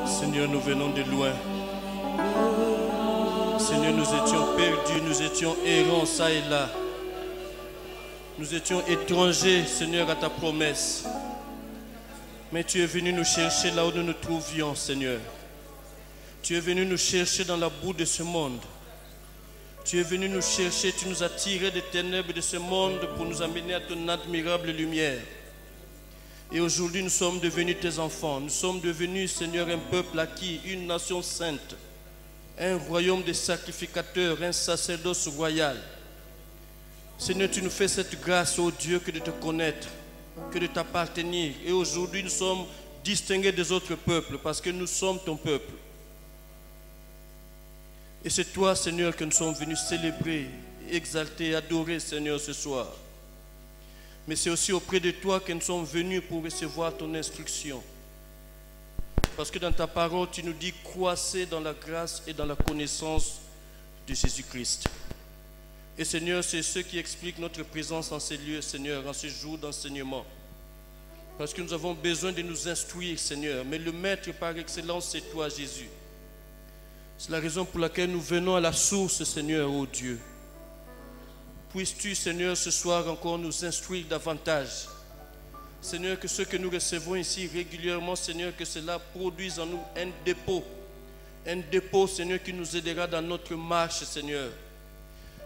Seigneur, nous venons de loin. Seigneur, nous étions perdus, nous étions errants ça et là. Nous étions étrangers, Seigneur, à ta promesse. Mais tu es venu nous chercher là où nous nous trouvions, Seigneur. Tu es venu nous chercher dans la boue de ce monde. Tu es venu nous chercher, tu nous as tirés des ténèbres de ce monde pour nous amener à ton admirable lumière. Et aujourd'hui, nous sommes devenus tes enfants. Nous sommes devenus, Seigneur, un peuple acquis, une nation sainte, un royaume de sacrificateurs, un sacerdoce royal. Seigneur, tu nous fais cette grâce, ô Dieu, que de te connaître, que de t'appartenir. Et aujourd'hui, nous sommes distingués des autres peuples parce que nous sommes ton peuple. Et c'est toi, Seigneur, que nous sommes venus célébrer, exalter, adorer, Seigneur, ce soir. Mais c'est aussi auprès de toi que nous sommes venus pour recevoir ton instruction. Parce que dans ta parole, tu nous dis croissez dans la grâce et dans la connaissance de Jésus-Christ. Et Seigneur, c'est ce qui explique notre présence en ces lieux, Seigneur, en ce jour d'enseignement. Parce que nous avons besoin de nous instruire, Seigneur. Mais le maître par excellence, c'est toi, Jésus. C'est la raison pour laquelle nous venons à la source, Seigneur, ô Dieu. Puisses-tu, Seigneur, ce soir encore nous instruire davantage. Seigneur, que ce que nous recevons ici régulièrement, Seigneur, que cela produise en nous un dépôt, Seigneur, qui nous aidera dans notre marche, Seigneur.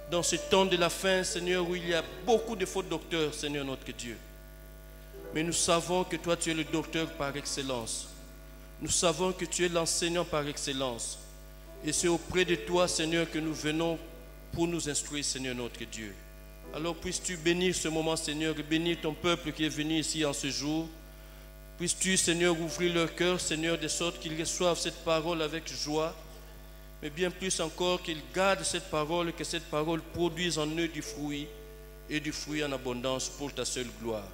Dans ce temps de la fin, Seigneur, où il y a beaucoup de faux docteurs, Seigneur, notre Dieu. Mais nous savons que toi, tu es le docteur par excellence. Nous savons que tu es l'enseignant par excellence. Et c'est auprès de toi, Seigneur, que nous venons pour nous instruire, Seigneur, notre Dieu. Alors puisses-tu bénir ce moment, Seigneur, et bénir ton peuple qui est venu ici en ce jour. Puisses-tu, Seigneur, ouvrir leur cœur, Seigneur, de sorte qu'ils reçoivent cette parole avec joie. Mais bien plus encore, qu'ils gardent cette parole, que cette parole produise en eux du fruit, et du fruit en abondance pour ta seule gloire.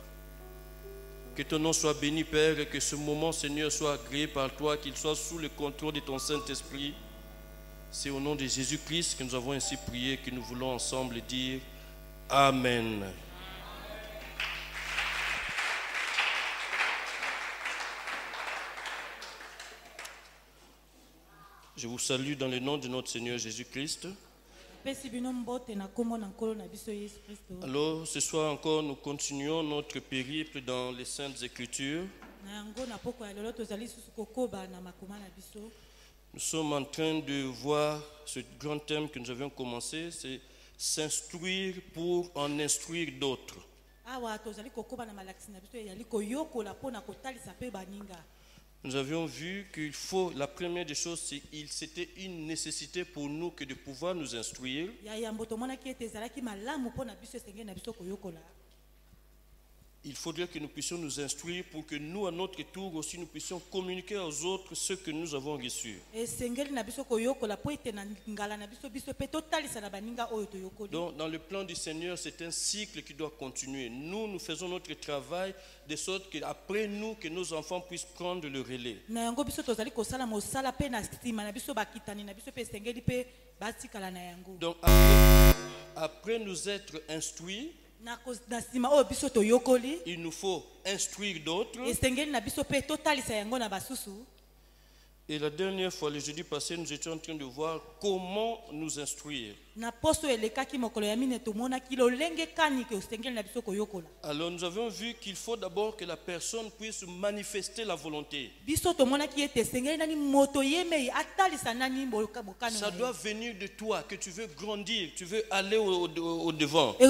Que ton nom soit béni, Père, et que ce moment, Seigneur, soit agréé par toi, qu'il soit sous le contrôle de ton Saint-Esprit. C'est au nom de Jésus-Christ que nous avons ainsi prié, que nous voulons ensemble dire Amen. Je vous salue dans le nom de notre Seigneur Jésus-Christ. Alors, ce soir encore, nous continuons notre périple dans les Saintes Écritures. Nous sommes en train de voir ce grand thème que nous avions commencé, c'est s'instruire pour en instruire d'autres. Nous avions vu qu'il faut, la première des choses, c'était une nécessité pour nous que de pouvoir nous instruire. Il faudrait que nous puissions nous instruire pour que nous, à notre tour aussi, nous puissions communiquer aux autres ce que nous avons reçu. Donc, dans le plan du Seigneur, c'est un cycle qui doit continuer. Nous faisons notre travail de sorte qu'après nous, que nos enfants puissent prendre le relais. Donc, après nous être instruits, il nous faut instruire d'autres. Et la dernière fois, le jeudi passé, nous étions en train de voir comment nous instruire. Alors nous avons vu qu'il faut d'abord que la personne puisse manifester la volonté. Ça doit venir de toi, que tu veux grandir, tu veux aller au devant. Et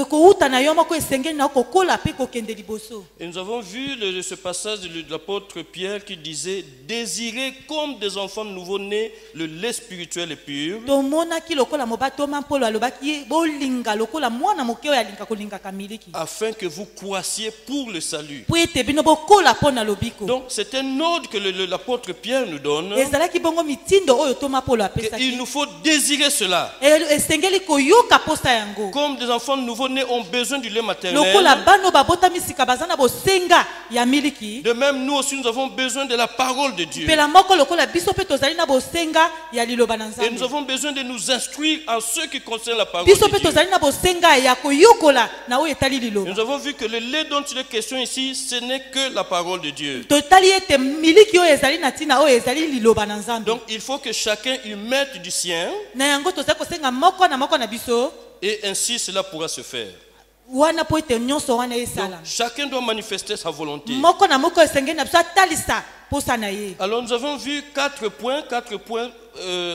nous avons vu ce passage de l'apôtre Pierre qui disait « Désirez comme des enfants nouveau-nés le lait spirituel et pur. » afin que vous croissiez pour le salut. Donc c'est un ordre que l'apôtre Pierre nous donne. Il nous faut désirer cela. Comme des enfants nouveau-nés ont besoin du lait maternel, de même nous aussi nous avons besoin de la parole de Dieu. Et nous avons besoin de nous instruire en ce qui concerne la parole biso de pe Dieu. tozali na bosenga ya koyokola na oyo etali Et liloba. nous avons vu que le lait dont il est question ici, ce n'est que la parole de Dieu. Totali ete miliki oyo ezali na tina oyo ezali liloba na Nzambe. Donc il faut que chacun y mette du sien Na yango tozali kosenga moko na biso et ainsi cela pourra se faire. wana po ete nyonso wana Donc, esala. chacun doit manifester sa volonté. Moko na moko esengeli na biso atalisa posa na ye. Alors nous avons vu 4 points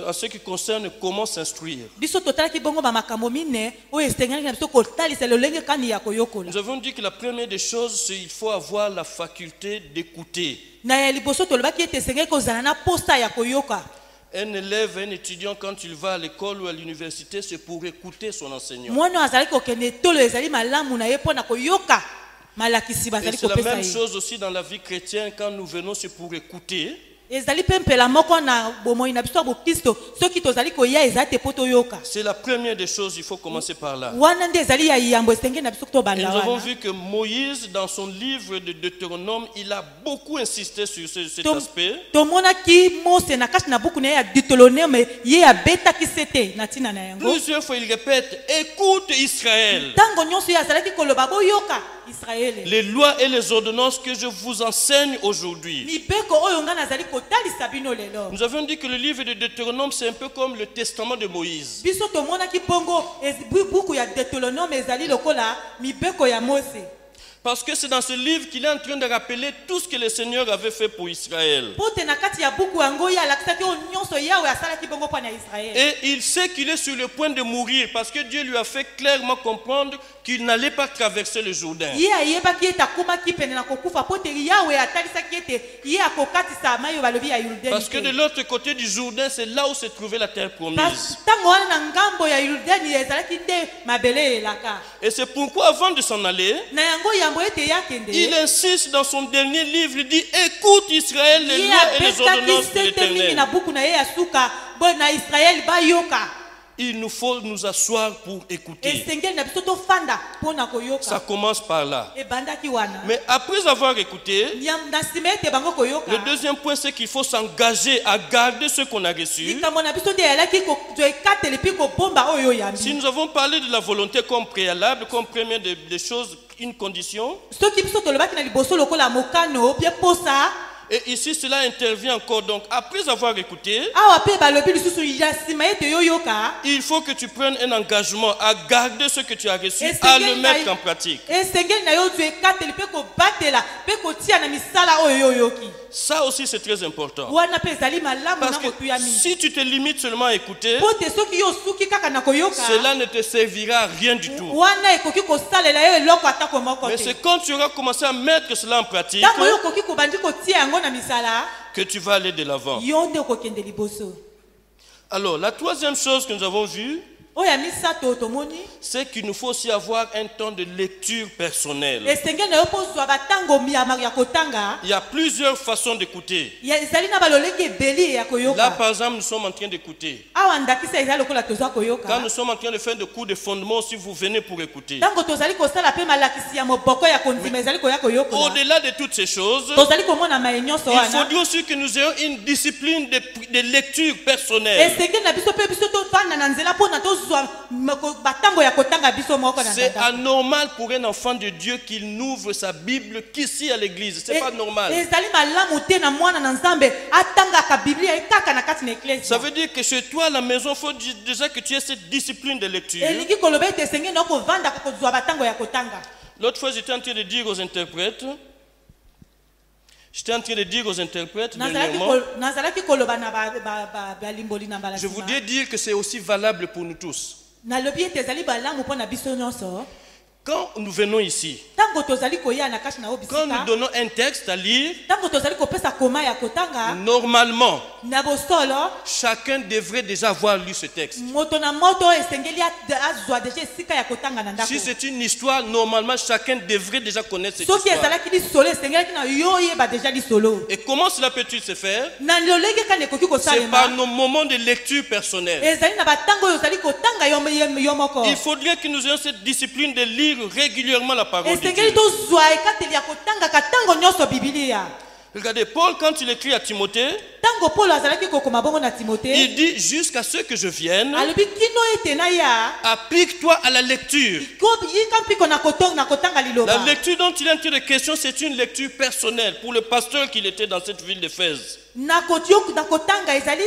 en ce qui concerne comment s'instruire. Biso totalaki bongo ba makambo mine oyo esengeli na biso kotalisa lolenge kani ya koyokola. Nous avons dit que la première des choses, c'est qu'il faut avoir la faculté d'écouter. Na ya liboso tolobaki ete esengeli kozala na posa ya koyoka. Un élève, un étudiant, quand il va à l'école ou à l'université, c'est pour écouter son enseignant. Mwana azali kokende tolo ezali malamu na ye pona koyoka malakisi Et bazali c'est la kopesa même ye. chose aussi dans la vie chrétienne, quand nous venons, c'est pour écouter. Ezali pempela moko na bomoi na biso ya Kristo soki tozali koya ezali te poto yoka. C'est la première des choses, il faut commencer par là. Wana nde ezali ya yambo esengeli na biso to Et banda nous avons wana. vu que Moïse, dans son livre de Deutéronome, il a beaucoup insisté sur cet aspect. Tomonaki Mose na kati na buku na ye ya Deutéronome ye abetaki sete na tina na yango. Plusieurs fois, il répète, écoute Israël, Tango nyonso ya azalaki koloba boyoka Israël. les lois et les ordonnances que je vous enseigne aujourd'hui. Mibeko oyo nga nazali kotalisa bino lelo. Nous avons dit que le livre de Deutéronome, c'est un peu comme le testament de Moïse. Biso tomonaki bongo buku ya Deutéronome ezali lokola mibeko ya Mose. Parce que c'est dans ce livre qu'il est en train de rappeler tout ce que le Seigneur avait fait pour Israël. Pote na kati ya buku yango ya lakisaki oyo nyonso yawe asalaki bongo pa na Israël. Et il sait qu'il est sur le point de mourir parce que Dieu lui a fait clairement comprendre qu'il n'allait pas traverser le Jourdain. Ye ayebaki ete akumaki pene na kokufa pote yawe atalisaki ete ye akokatisa mai oyo balobi ya Yordani. Parce que de l'autre côté du Jourdain, c'est là où se trouvait la terre promise. Tango wana na ngambo ya Yordani ezalaki nde mabele elaka. Et c'est pourquoi avant de s'en aller, Na yango yambo ete yakende. il insiste dans son dernier livre, il dit, écoute Israël, les lois et les ordonnances de l'Éternel. na buku na ye ya suka bo na Israël bayoka. Il nous faut nous asseoir pour écouter. Esengeli na biso tofanda pona koyoka. Ça commence par là. Ebandaki wana. Mais après avoir écouté, Na nsima ete bango koyoka. le deuxième point, c'est qu'il faut s'engager à garder ce qu'on a reçu. Likambo na biso nde yalaki koekatela epi kobomba oyo yambi. Si nous avons parlé de la volonté comme préalable, comme première des choses, une condition, Soki biso tolobaki na liboso lokola mokano bie posa. et ici cela intervient encore. Donc après avoir écouté, Awa pe balobi lisusu ya nsima ete yoyoka. il faut que tu prennes un engagement à garder ce que tu as reçu, à le mettre en pratique. Esengeli na yo ekatela pe kobatela pe kotia na misala oyo yoyoki. Ça aussi c'est très important. Wana pe ezali malamu Parce na que motu ya mi. si tu te limites seulement à écouter, Pote soki yo suki kaka na koyoka. cela ne te servira à rien du tout. Wana ekoki kosalela yo eloko atako moko Mais te. c'est quand tu auras commencé à mettre cela en pratique Tango yo koki kobandi kotia yango na misala. que tu vas aller de l'avant. Yo nde okokende liboso. Alors la troisième chose que nous avons vue, Oya misato tomoni. c'est qu'il nous faut aussi avoir un temps de lecture personnelle. Esengeli na yo pozwa batango ya kotanga. Il y a plusieurs façons d'écouter. Ya ezali na balolenge ebeli ya koyoka. Là, par exemple, nous sommes en train d'écouter. Awa ndakisa ezali lokola tozwa Quand koyoka. nous sommes en train de faire des cours de fondement, si vous venez pour écouter. Tango tozali kosala pe malakisi ya moboko ya kondima ezali koya koyoka. Au-delà de toutes ces choses, Tozali komona mai nyonso il wana. faudrait aussi que nous ayons une discipline de lecture personnelle. Esengeli na biso pe biso tovanda na nzela pona tozwa batango ya kotanga biso moko na C'est ndanda. anormal pour un enfant de Dieu qu'il n'ouvre sa Bible qu'ici à l'église. C'est pas normal. Ezali malamu te na mwana na Nzambe atangaka Biblia ekaka na kati na eklesi. Ça veut dire que chez toi à la maison, il faut déjà que tu aies cette discipline de lecture. Elingi koloba ete esengeli na kovanda kozwa batango ya kotanga. L'autre fois, j'étais en train de dire aux interprètes, dernièrement, Nazalaki koloba na balimboli na je balasima. voudrais dire que c'est aussi valable pour nous tous. Nalobi ete ezali balamu pona biso nyonso. Quand nous venons ici, Tango tozali koya na kati na quand obisika. nous donnons un texte à lire, Tango tozali kopesa koma ya kotanga. normalement, Na bosolo. chacun devrait déjà avoir lu ce texte. Moto na moto esengeli azwa deja esika ya kotanga na ndako. Si c'est une histoire, normalement, chacun devrait déjà connaître cette Soki histoire. ezalaki lisolo esengeli na yo yeba deja lisolo. Et comment cela peut-il se faire? Na lolenge kana ekoki C'est par kosalema. nos moments de lecture personnelle. Ezali na batango oyo ozali kotanga yo moko. Il faudrait que nous ayons cette discipline de lire régulièrement la parole de Esengeli Dieu. tozwa ekateli ya kotanga katango nyonso Biblia. Regardez, Paul, quand il écrit à Timothée, Tango Paul azalaki kokoma bongo na Timothée. il dit jusqu'à ce que je vienne, Alobi kino ete na ya. applique-toi à la lecture. Ko yikampi kona kotong na kotanga liloba. La lecture dont il est en train de question, c'est une lecture personnelle pour le pasteur qu'il était dans cette ville d'Éphèse. Na kotyo na kotanga ezali.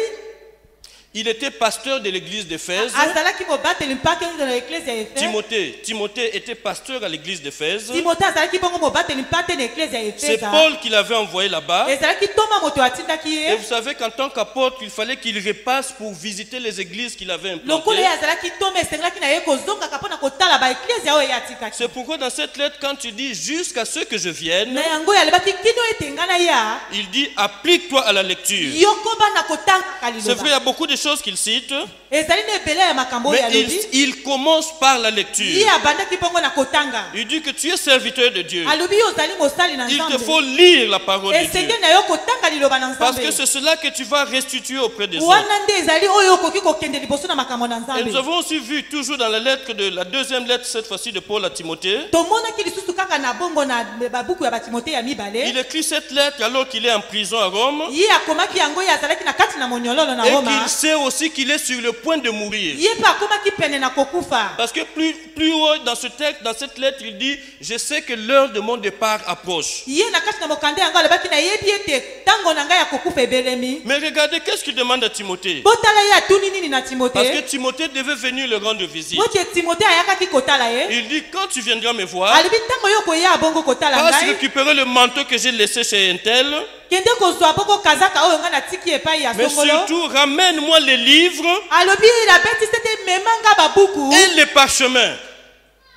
Il était pasteur de l'église d'Éphèse. Azalaki mo bateli mpake de l'église ya Éphèse. Timothée était pasteur à l'église d'Éphèse. Timothée azalaki bongo mo bateli mpake na l'église ya Éphèse. C'est Paul qui l'avait envoyé là-bas. Ezalaki toma moto atindaki Et ye. vous savez qu'en tant qu'apôtre, il fallait qu'il repasse pour visiter les églises qu'il avait implantées. Lokolo ye azalaki toma esengelaki na ye kozonga kapona kotala ba église ya oyo yatikaki. C'est pourquoi dans cette lettre, quand tu dis jusqu'à ce que je vienne, Na yango yalebaki kino ete ngana ya. il dit applique-toi à la lecture. Yokoba na kotanga C'est vrai, il y kaliloba. a beaucoup de choses qu'il cite, Ezali na ebele ya makambo ya mais lobi. il commence par la Ye lecture. abandaki bongo na kotanga. Il dit que tu es serviteur de Dieu. Alobi ozali mosali na Il te Nzambe. faut lire la parole de Dieu. Esenge na yo kotanga liloba na Parce que Nzambe. c'est cela que tu vas restituer auprès des autres. Wana nde ezali oyo okoki kokende liboso na makambo na Et nous Nzambe. avons aussi vu, toujours dans la lettre de la deuxième lettre, cette fois-ci de Paul à Timothée, Tomonaki lisusu kaka na bongo na babuku ya batimote ya il mibale. écrit cette lettre alors qu'il est en prison à Rome. Ye akomaki yango ye azalaki na kati na monyololo na Et Roma. qu'il sait aussi qu'il est sur le point de mourir. Ye pe akomaki pene na kokufa. Parce que plus haut dans ce texte, dans cette lettre, il dit, je sais que l'heure de mon départ approche. Ye na kati na mokande yango alobaki na yebi ete tango na ngai ya kokufa ebelemi. Mais regardez, qu'est-ce qu'il demande à Timothée? Botala ye atuni nini na Parce Timote. que Timothée devait venir le rendre visite. Boti Timote ayakaki kotala ye. Il dit, quand tu viendras me voir, Alobi tango yo koya bongo kotala passe ngai. récupérer le manteau que j'ai laissé chez un tel, Kende kozwa bongo kazaka oyo nga na tiki epai ya mais songolo. surtout ramène-moi les livres Alobi la beti sete memanga babuku. et les parchemins.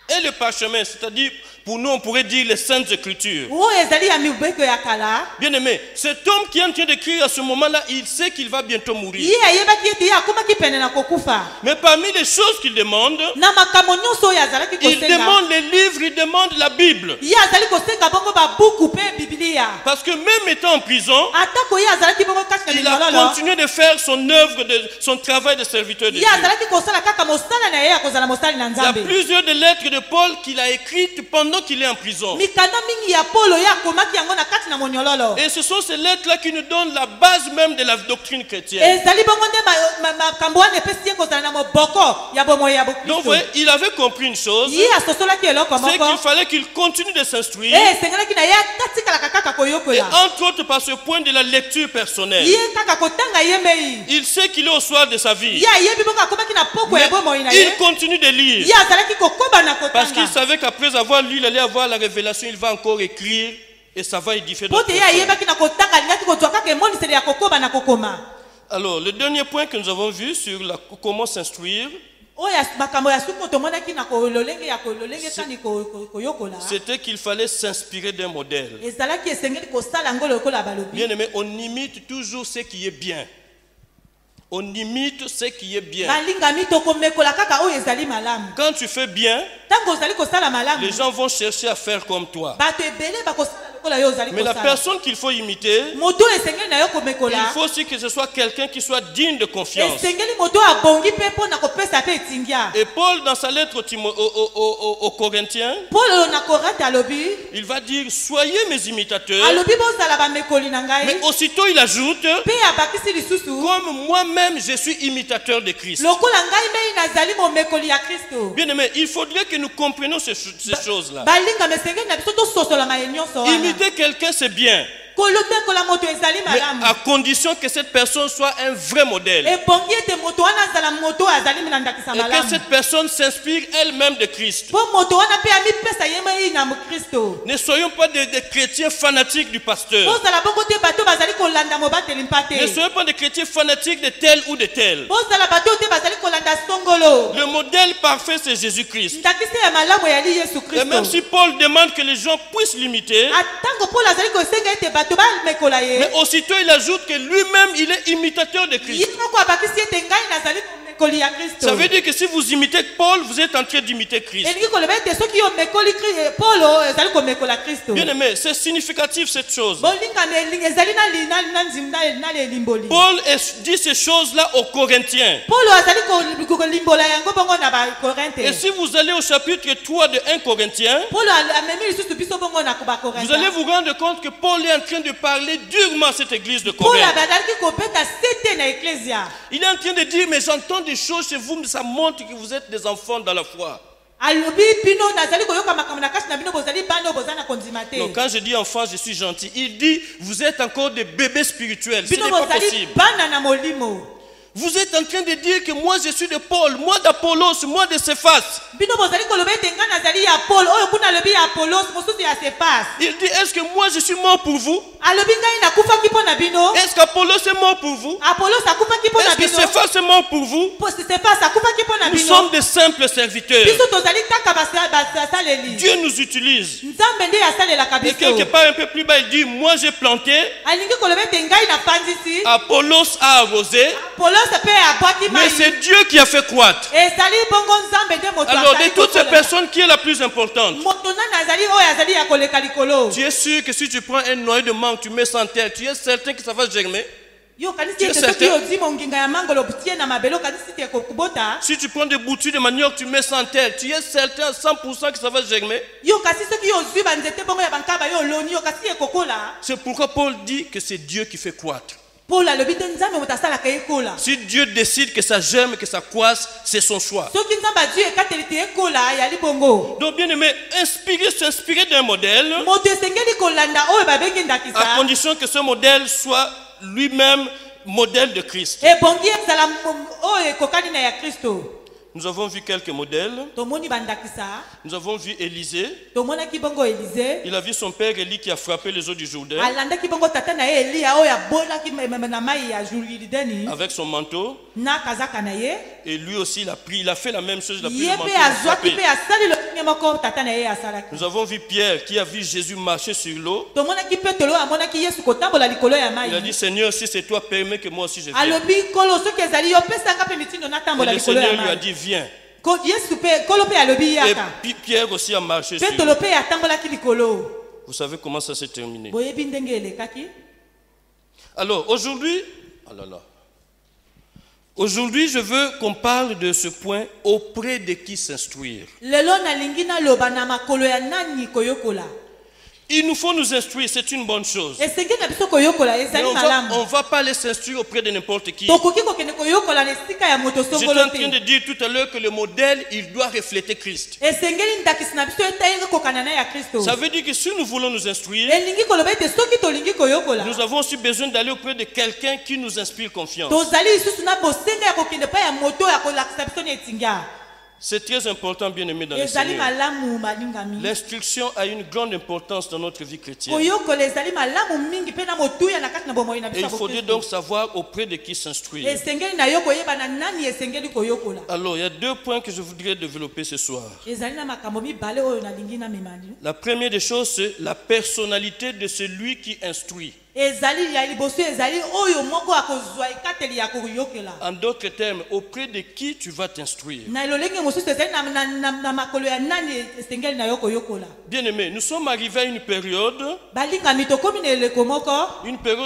Et le parchemin, c'est-à-dire, pour nous, on pourrait dire les Saintes Écritures. Oyo ezali ya mibeko ya kala. Bien aimé, cet homme qui est en train d'écrire à ce moment-là, il sait qu'il va bientôt mourir. Ye ayebaki ete ye akomaki pene na kokufa. Mais parmi les choses qu'il demande, Na makambo nyonso oyo azalaki il kosenga. demande les livres, il demande la Bible. Ye azali kosenga bongo babuku pe Biblia. Parce que même étant en prison, Atako ye azalaki bongo kati na il a minololo. continué de faire son œuvre, son travail de serviteur de Ye Dieu. azalaki kosala kaka mosala na ye ya kozala mosali na Il y a Nzambe. plusieurs de lettres de Paul qu'il a écrites pendant qu'il est en prison. Mikanda mingi ya Polo ye akomaki yango na kati na monyololo. Et ce sont ces lettres-là qui nous donnent la base même de la doctrine chrétienne. Ezali bongo nde makambo wana epesi ye kozala na moboko ya bomoi ya Donc, vous bokristo. voyez, il avait compris une chose, Ye asosolaki eloko c'est qu'il moko. fallait qu'il continue de s'instruire, Esengelaki na ye atatikalaka kaka et koyokola. entre autres par ce point de la lecture personnelle. Ye kaka kotanga ye mei. Il sait qu'il est au soir de sa vie. Ye ayebi bongo akomaki na poko Mais ya bomoi na ye. il continue de lire. Ye azalaki kokoba na Parce qu'il kotanga. savait qu'après avoir lu, il allait avoir la révélation, il va encore écrire et ça va édifier d'autres Pote ye personnes. ayebaki na kotanga alingaki kozwa kaka emoniseli ya kokoba na kokoma. Alors, le dernier point que nous avons vu sur comment s'instruire, Oyo makambo ya suko tomonaki na kololenge ya kololenge kani koyokola. c'était qu'il fallait s'inspirer d'un modèle. Ezalaki esengeli kosala ngo lokola balobi. Bien aimé, on imite toujours ce qui est bien. On imite ce qui est bien. Balingami tokomekola kaka oyo ezali malamu. Quand tu fais bien, Tango ozali kosala malamu. les gens vont chercher à faire comme toi. Bato ebele bakosala lokola yo ozali Mais la kosala. personne qu'il faut imiter, Moto esengeli na yo komekola. il faut aussi que ce soit quelqu'un qui soit digne de confiance. Esengeli moto abongi pe pona kopesa pe etingia. Et Paul, dans sa lettre aux Corinthiens, Paul na Korinte alobi. il va dire, soyez mes imitateurs. Alobi bozala bamekoli na Mais ngai. aussitôt il ajoute, Pe abakisi lisusu. comme moi-même je suis imitateur de Christ. Lokola ngai mei nazali momekoli ya Kristo. Bien aimé, il faudrait que nous comprenions ces choses-là. Balinga mesengeli na biso tososola maye nyonso wana. Imiter quelqu'un, c'est bien. Kolomekola moto ezali Mais malamu. à condition que cette personne soit un vrai modèle. Ebongi ete moto wana azala moto azali na ndakisa Et que malamu. cette personne s'inspire elle-même de Christ. Po moto wana pe amipesa ye mei na Kristo. Ne soyons pas des chrétiens fanatiques du pasteur. Bozala bongo te bato bazali kolanda mobateli mpate. Ne soyons pas des chrétiens fanatiques de tel ou de tel. Bozala bato te bazali kolanda songolo. Le modèle parfait, c'est Jésus-Christ. Ndakisa ya malamu yali Yesu Et même Kristo. si Paul demande que les gens puissent l'imiter, Atango Paul azali kosenga ete bato bamekola ye. mais aussitôt il ajoute que lui-même, il est imitateur de Ye Christ. moko abakisi ete ngai nazali momekoli ya Kristo. Ça veut dire que si vous imitez Paul, vous êtes en train d'imiter Christ. Elingi koloba ete soki yo mekoli Paulo ezali komekola Kristo. Bien aimé, c'est significatif cette chose. Bolinga ezali na nzimna na limboli. Paul dit ces choses-là aux Corinthiens. Paulo azali kolimbola yango bongo na ba Et Korinte. si vous allez au chapitre 3 de 1 Corinthiens, Paulo amemi lisusu biso bongo na ba vous Korinte. allez vous rendre compte que Paul est en train train de parler durement à cette église de Paul Corinthe. abandaki kobeta sete na ecclesia. Il est en train de dire, mais j'entends des choses chez vous, mais ça montre que vous êtes des enfants dans la foi. Alobi bino nazali koyoka makambo na kasi na bino bozali bana bozana kondima te. Donc quand je dis enfant, je suis gentil. Il dit, vous êtes encore des bébés spirituels. Ce Bino n'est pas bozali possible. bana na molimo. Vous êtes en train de dire que moi je suis de Paul, moi d'Apollos, moi de Céphas. Bino bozali koloba ete nga nazali ya Paul oyo kuna lobi ya Apollos mosusu ya Cephas. Il dit, est-ce que moi je suis mort pour vous? Alobi ngai nakufaki mpo na bino. Est-ce qu'Apollos est mort pour vous? Apollos akufaki mpo na Est-ce que bino. Céphas est mort pour vous? Cephas akufaki mpo na Nous bino. sommes des simples serviteurs. Biso tozali kaka basaleli. Dieu nous utilise. Nzambe nde asalelaka Et quelque biso. part un peu plus bas, il dit, moi j'ai planté, Alingi koloba ete ngai napandisi. Apollos a arrosé, Apollos mpe abwaki mais mai. c'est Dieu qui a fait croître. Ezali bongo Nzambe nde moto Alors de azali toutes ces kokolela. personnes, qui est la plus importante? Moto nani azali oyo azali ya koleka likolo. Tu es sûr que si tu prends un noyau de mangue, tu mets ça en terre, tu es certain que ça va germer? Yo kanisi Tu es ete soki certain? ozwi monginga ya mangolo butie na mabele kanisi ete ekokubota. Si tu prends des boutures de manioc, tu mets ça en terre, tu es certain à 100% que ça va germer? Yo kasi soki ozwi banzete bongo ya bankaba yo oloni yo kasi ekokola. C'est pourquoi Paul dit que c'est Dieu qui fait croître. Paul alobi te Nzambe moto asalaka ekola. Si Dieu décide que ça germe, que ça croisse, c'est son choix. Soki Nzambe azwi ekateli te ekola yali bongo. Donc bien aimé, s'inspirer d'un modèle, Moto esengeli kolanda oyo babengi à ndakisa. condition que ce modèle soit lui-même modèle de Christ. Ebongi ezala oyo ekokani na ya Kristo. Nous avons vu quelques modèles. Tomoni bandakisa. Nous avons vu Élisée. Tomonaki bongo Élisée. Il a vu son père Élie qui a frappé les eaux du Jourdain Alandaki bongo tata na ye Elia oyo abonaki na mai ya Jourdain avec son manteau. na kazaka na ye. Et lui aussi, il a fait la même chose. Il a pris Ye le manteau, pe il a azwaki frappé. pe asali lokinge moko tata na ye asalaki. Nous avons vu Pierre qui a vu Jésus marcher sur l'eau. Tomonaki Petelo amonaki Yesu kotambola likolo ya mai. Il a dit, Seigneur, si c'est toi, permets que moi aussi je vienne. Alobi kolo soki ezali yo pesanga pe mitindo Et natambola le likolo ya Seigneur lui a mai. dit, viens. Yesu pe kolo pe alobi Et yaka. puis Pierre aussi a marché sur Petelo l'eau. pe atambolaki likolo. Vous savez comment ça s'est terminé. Boyebi ndenge elekaki. Alors, aujourd'hui, oh là là. Aujourd'hui, je veux qu'on parle de ce point, auprès de qui s'instruire. Lelo nalingi naloba na makolo ya nani koyokola. Il nous faut nous instruire, c'est une bonne chose. Esenge na biso koyokola Mais ezali on malamu. va pas aller s'instruire auprès de n'importe qui. Tokoki kokende koyokola na esika ya moto J'étais songolo en train de te. dire tout à l'heure que le modèle, il doit refléter Christ. Esengeli ndakisi na biso etayenga kokana na ya Kristo. Ça veut dire que si nous voulons nous instruire, Elingi koloba ete soki tolingi koyokola. nous avons aussi besoin d'aller auprès de quelqu'un qui nous inspire confiance. Tozali lisusu na bosenga ya kokende pa ya moto ya kolakisa biso na etinga. C'est très important, bien aimé dans le Ezali Seigneur. malamu balingami. L'instruction a une grande importance dans notre vie chrétienne. Koyokola ezali malamu mingi pe na motuya na kati na bomoi na Et biso. il faudrait donc savoir auprès de qui s'instruire. Esengeli na yo koyeba na nani esengeli koyokola. Alors, il y a deux points que je voudrais développer ce soir. Ezali na makambo mibale oyo nalingi na memani. La première des choses, c'est la personnalité de celui qui instruit. Ezali ya liboso ezali oyo moko akozwa ekateli ya koyokela. En d'autres termes, auprès de qui tu vas t'instruire. Na lolenge mosusu ezali na makolo ya nani esengeli na yo koyokola. Bien aimé, nous sommes arrivés à une période Balingami tokomi na eleko moko.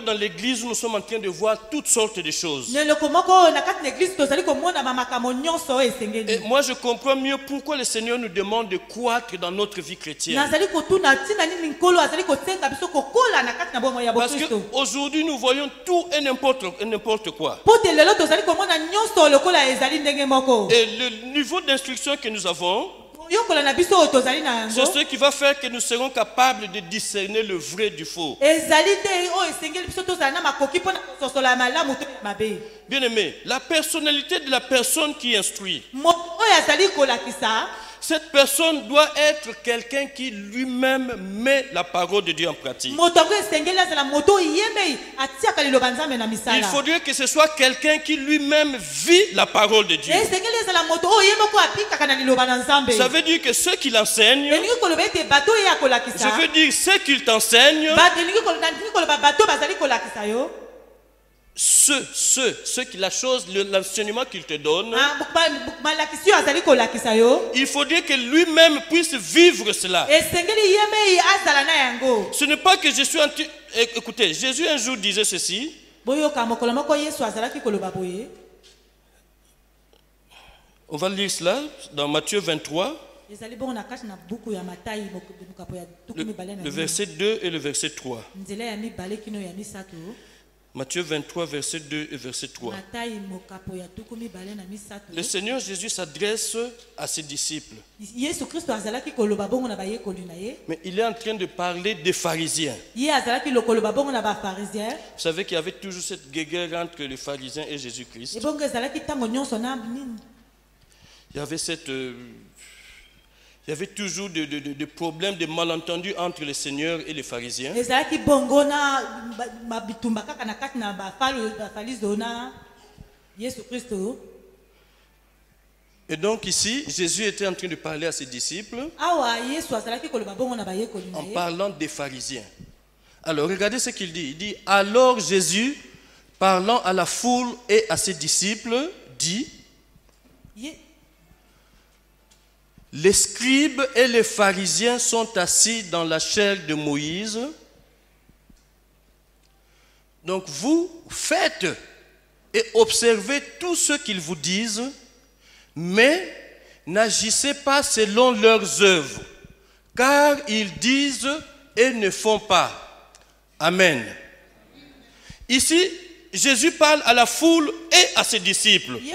dans l'église où nous sommes en train de voir toutes sortes de choses. Na eleko moko oyo na kati na eglise tozali komona makambo nyonso oyo Et esengeli. moi, je comprends mieux pourquoi le Seigneur nous demande de croître dans notre vie chrétienne. Nazali kotuna ntina nini nkolo azali kotenga biso kokola na kati na bomo ya Parce bokristo. qu'aujourd'hui, nous voyons tout et n'importe quoi. Po te lelo tozali komona nyonso lokola ezali ndenge moko. Et le niveau d'instruction que nous avons, Yokola na biso oyo tozali na c'est yango. ce qui va faire que nous serons capables de discerner le vrai du faux. Ezali te oyo esengeli biso tozali na makoki mpona kososola malamu to mabe. Bien aimé, la personnalité de la personne qui instruit, Moto oyo azali kolakisa. cette personne doit être quelqu'un qui lui-même met la parole de Dieu en pratique. Moto yango esengeli azala moto yemei atiaka liloba nzambe na Il misala. faudrait que ce soit quelqu'un qui lui-même vit la parole de Dieu. Esengeli ezala moto oyo ye moko apikaka na liloba na nzambe. Ça veut dire que ceux qui l'enseignent, Elingi koloba ete bato ye je akolakisa. veux dire ceux qui t'enseignent, Elingi koloba bato bazali kolakisa yo. ceux qui la chose, l'enseignement qu'il te donne, Malakisi oyo azali kolakisa yo. il faudrait que lui-même puisse vivre cela. Esengeli yemei azala na yango. Ce n'est pas que je suis Écoutez, Jésus un jour disait ceci. Boyoka mokolo moko Yesu azalaki koloba boye. On va lire cela dans Matthieu 23. ezali bongo na kati na buku ya Matayi mokapo ya tuku mibale na Le verset 2 et le verset 3. nzela ya mibale kino ya misato. Matthieu 23, verset 2 et verset 3. Matayi mokapo ya tuku mibale na misato. Le Seigneur Jésus s'adresse à ses disciples. Yesu Kristo azalaki koloba bongo na bayekoli na ye. Mais il est en train de parler des pharisiens. Ye azalaki lokoloba bongo na ba pharisiens. Vous savez qu'il y avait toujours cette guerre entre les pharisiens et Jésus-Christ. Et bongo azalaki tango nyonso na nini. Il y avait toujours des problèmes, des malentendus entre le Seigneur et les pharisiens. Ezalaki bongo na mabitumba kaka na kati na ba fariso na Yesu Kristo. Et donc ici, Jésus était en train de parler à ses disciples en parlant des pharisiens. Alors regardez ce qu'il dit. Il dit, alors Jésus, parlant à la foule et à ses disciples, dit, les scribes et les pharisiens sont assis dans la chaire de Moïse. Donc vous faites et observez tout ce qu'ils vous disent, mais n'agissez pas selon leurs œuvres, car ils disent et ne font pas. Amen. Ici, Jésus parle à la foule et à ses disciples. Il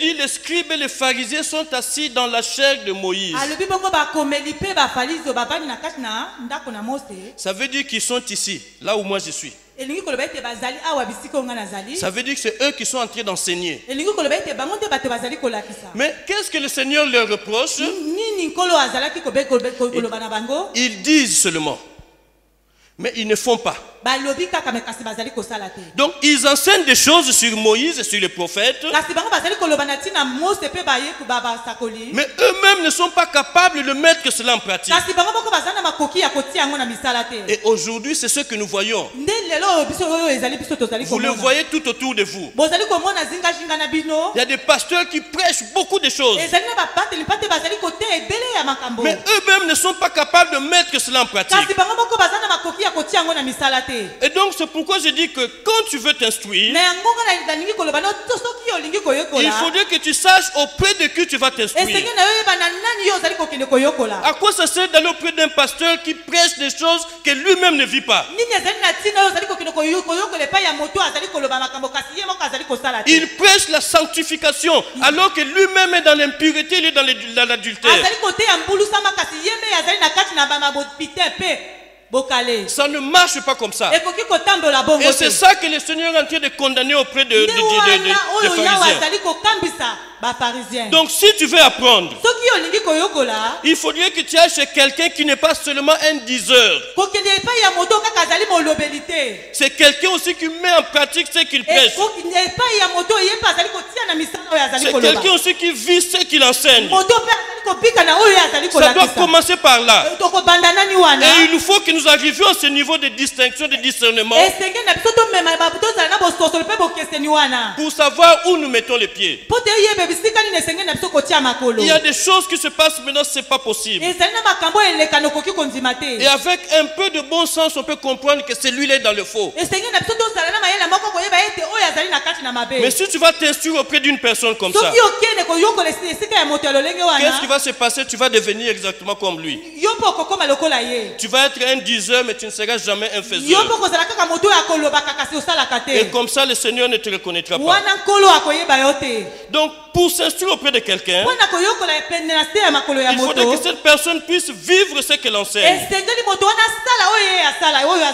dit, les scribes et les pharisiens sont assis dans la chaire de Moïse. Ça veut dire qu'ils sont ici, là où moi je suis. Ça veut dire que c'est eux qui sont en train d'enseigner. Mais qu'est-ce que le Seigneur leur reproche? Ils disent seulement, mais ils ne font pas. Donc ils enseignent des choses sur Moïse et sur les prophètes, mais eux-mêmes ne sont pas capables de mettre cela en pratique. Et aujourd'hui, c'est ce que nous voyons. Vous le voyez tout autour de vous. Il y a des pasteurs qui prêchent beaucoup de choses, mais eux-mêmes ne sont pas capables de mettre cela en pratique. Et donc c'est pourquoi je dis que quand tu veux t'instruire, il faudrait que tu saches auprès de qui tu vas t'instruire. À quoi ça sert d'aller auprès d'un pasteur qui prêche des choses que lui-même ne vit pas? Il prêche la sanctification alors que lui-même est dans l'impureté, il est dans l'adultère. Ça ne marche pas comme ça. Et c'est ça que le Seigneur est en train de condamner auprès des pharisiens. Donc si tu veux apprendre, il faudrait que tu ailles chez quelqu'un qui n'est pas seulement un diseur. C'est quelqu'un aussi qui met en pratique ce qu'il prêche. C'est quelqu'un aussi qui vit ce qu'il enseigne. Ça doit commencer par là. Et il nous faut que nous arrivions à ce niveau de distinction, de discernement, pour savoir où nous mettons les pieds. Il y a des choses qui se passent maintenant, c'est pas possible. Et avec un peu de bon sens, on peut comprendre que celui-là est dans le faux. Mais si tu vas t'instruire auprès d'une personne comme ça, qu'est-ce qui va se passer? Tu vas devenir exactement comme lui. Tu vas être un diseur, mais tu ne seras jamais un faiseur. Et comme ça, le Seigneur ne te reconnaîtra pas. Donc, pour s'instruire auprès de quelqu'un, il faudrait que cette personne puisse vivre ce qu'elle enseigne.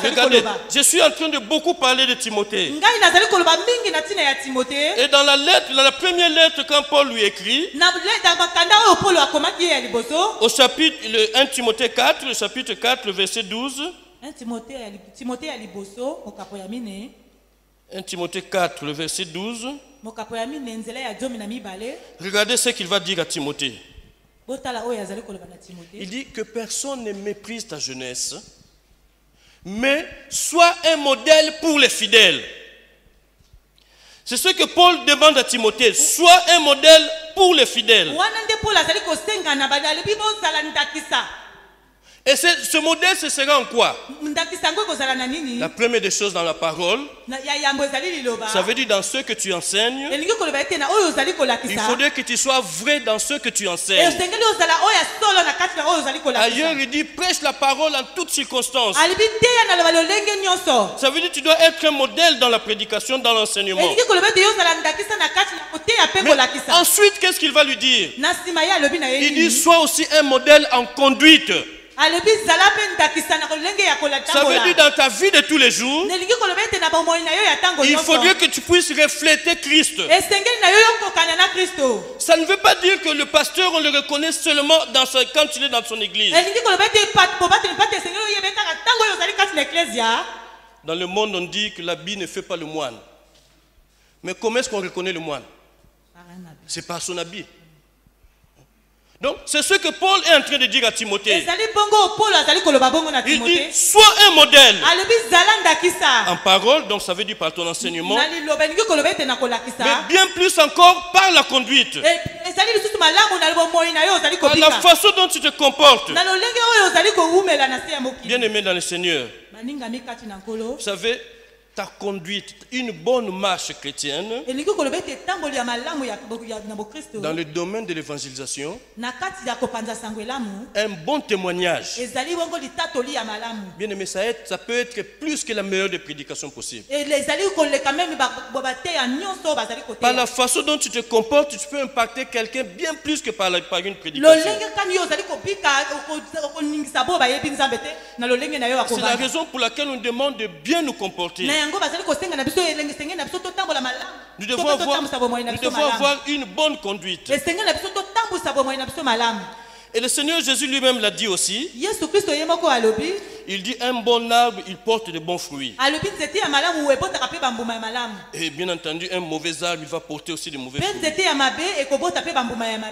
Regardez, je suis en train de beaucoup parler de Timothée. Et dans la lettre, dans la première lettre quand Paul lui écrit, au chapitre 1 Timothée 4, le chapitre 4, le verset 12. 1 Timothée 4, le verset 12. Regardez ce qu'il va dire à Timothée. Il dit que personne ne méprise ta jeunesse, mais sois un modèle pour les fidèles. C'est ce que Paul demande à Timothée. Sois un modèle pour les fidèles. Et ce modèle, ce sera en quoi? ndakisa yango ekozala na nini? La première des choses dans la parole, ya yambo ezali liloba. ça veut dire dans ce que tu enseignes, elingi koloba ete na oyo ozali kolakisa. il faudrait que tu sois vrai dans ce que tu enseignes. esengeli ozala oyo ya solo na kati na oyo ozali kolakisa. Ailleurs, il dit prêche la parole en toutes circonstances. alibi teya na loba lolenge nyonso. Ça veut dire que tu dois être un modèle dans la prédication, dans l'enseignement. elingi koloba ete yo ozala ndakisa na kati na koteya pe Mais kolakisa. ensuite, qu'est-ce qu'il va lui dire? na nsima ye alobi na ye Il dit nini? sois aussi un modèle en conduite. alobi zala pe ndakisa na kolenge ya Ça veut dire dans ta vie de tous les jours, nelingi koloba ete na bomoi na yo ya ntango il nyonso. faudrait que tu puisses refléter Christ. esengeli na yo yokokana na kristo. Ça ne veut pas dire que le pasteur, on le reconnaît seulement quand il est dans son église. elingi koloba ete bobateli mpate esengeli oyebe kaka ntango oyo ozali kati na eklesia. Dans le monde, on dit que l'habit ne fait pas le moine. Mais comment est-ce qu'on reconnaît le moine? C'est par son habit. Donc, c'est ce que Paul est en train de dire à Timothée. Il dit, sois un modèle. En parole, donc ça veut dire par ton enseignement. Mais bien plus encore par la conduite. Par la façon dont tu te comportes. Bien aimé dans le Seigneur. Vous savez, ta conduite, une bonne marche chrétienne dans le domaine de l'évangélisation, un bon témoignage. Bien aimé, ça peut être plus que la meilleure des prédications possibles. Par la façon dont tu te comportes, tu peux impacter quelqu'un bien plus que par une prédication. C'est la raison pour laquelle on demande de bien nous comporter. Nous devons avoir une bonne conduite. Et le Seigneur Jésus lui-même l'a dit aussi. Il dit un bon arbre, il porte de bons fruits. Et bien entendu, un mauvais arbre, il va porter aussi de mauvais fruits.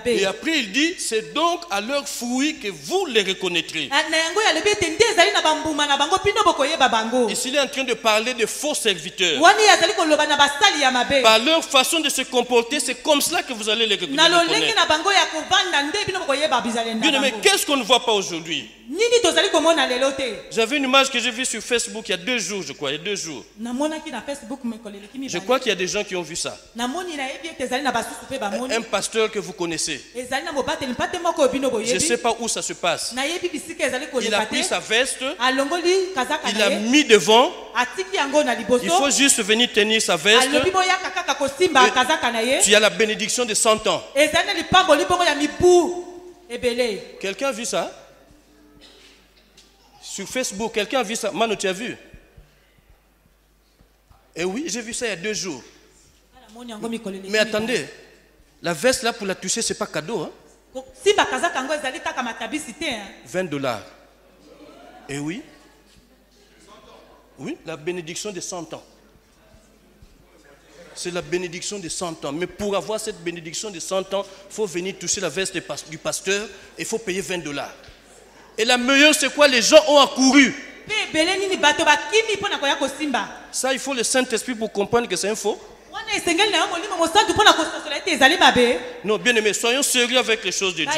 Et après, il dit, c'est donc à leurs fruits que vous les reconnaîtrez. Ici, il est en train de parler de faux serviteurs. Par leur façon de se comporter, c'est comme cela que vous allez les reconnaître. Bien aimé, qu'est-ce qu'on ne voit pas aujourd'hui? J'avais une image que j'ai vue sur Facebook il y a 2 jours, je crois. Il y a 2 jours. Je crois qu'il y a des gens qui ont vu ça. Un pasteur que vous connaissez. Je ne sais pas où ça se passe. Il a pris sa veste, il a mis devant. Il faut juste venir tenir sa veste. Tu as la bénédiction de 100 ans. Quelqu'un a vu ça? Sur Facebook, quelqu'un a vu ça? Mano, tu as vu? Eh oui, j'ai vu ça il y a 2 jours. Mais attendez, la veste là pour la toucher, c'est pas cadeau. Hein? $20. Eh oui. Oui, la bénédiction de 100 ans. C'est la bénédiction de 100 ans. Mais pour avoir cette bénédiction de 100 ans, il faut venir toucher la veste du pasteur et il faut payer $20. Et la meilleure, c'est quoi? Les gens ont accouru. Ça, il faut le Saint-Esprit pour comprendre que c'est un faux. Non, bien aimé, soyons sérieux avec les choses de Dieu.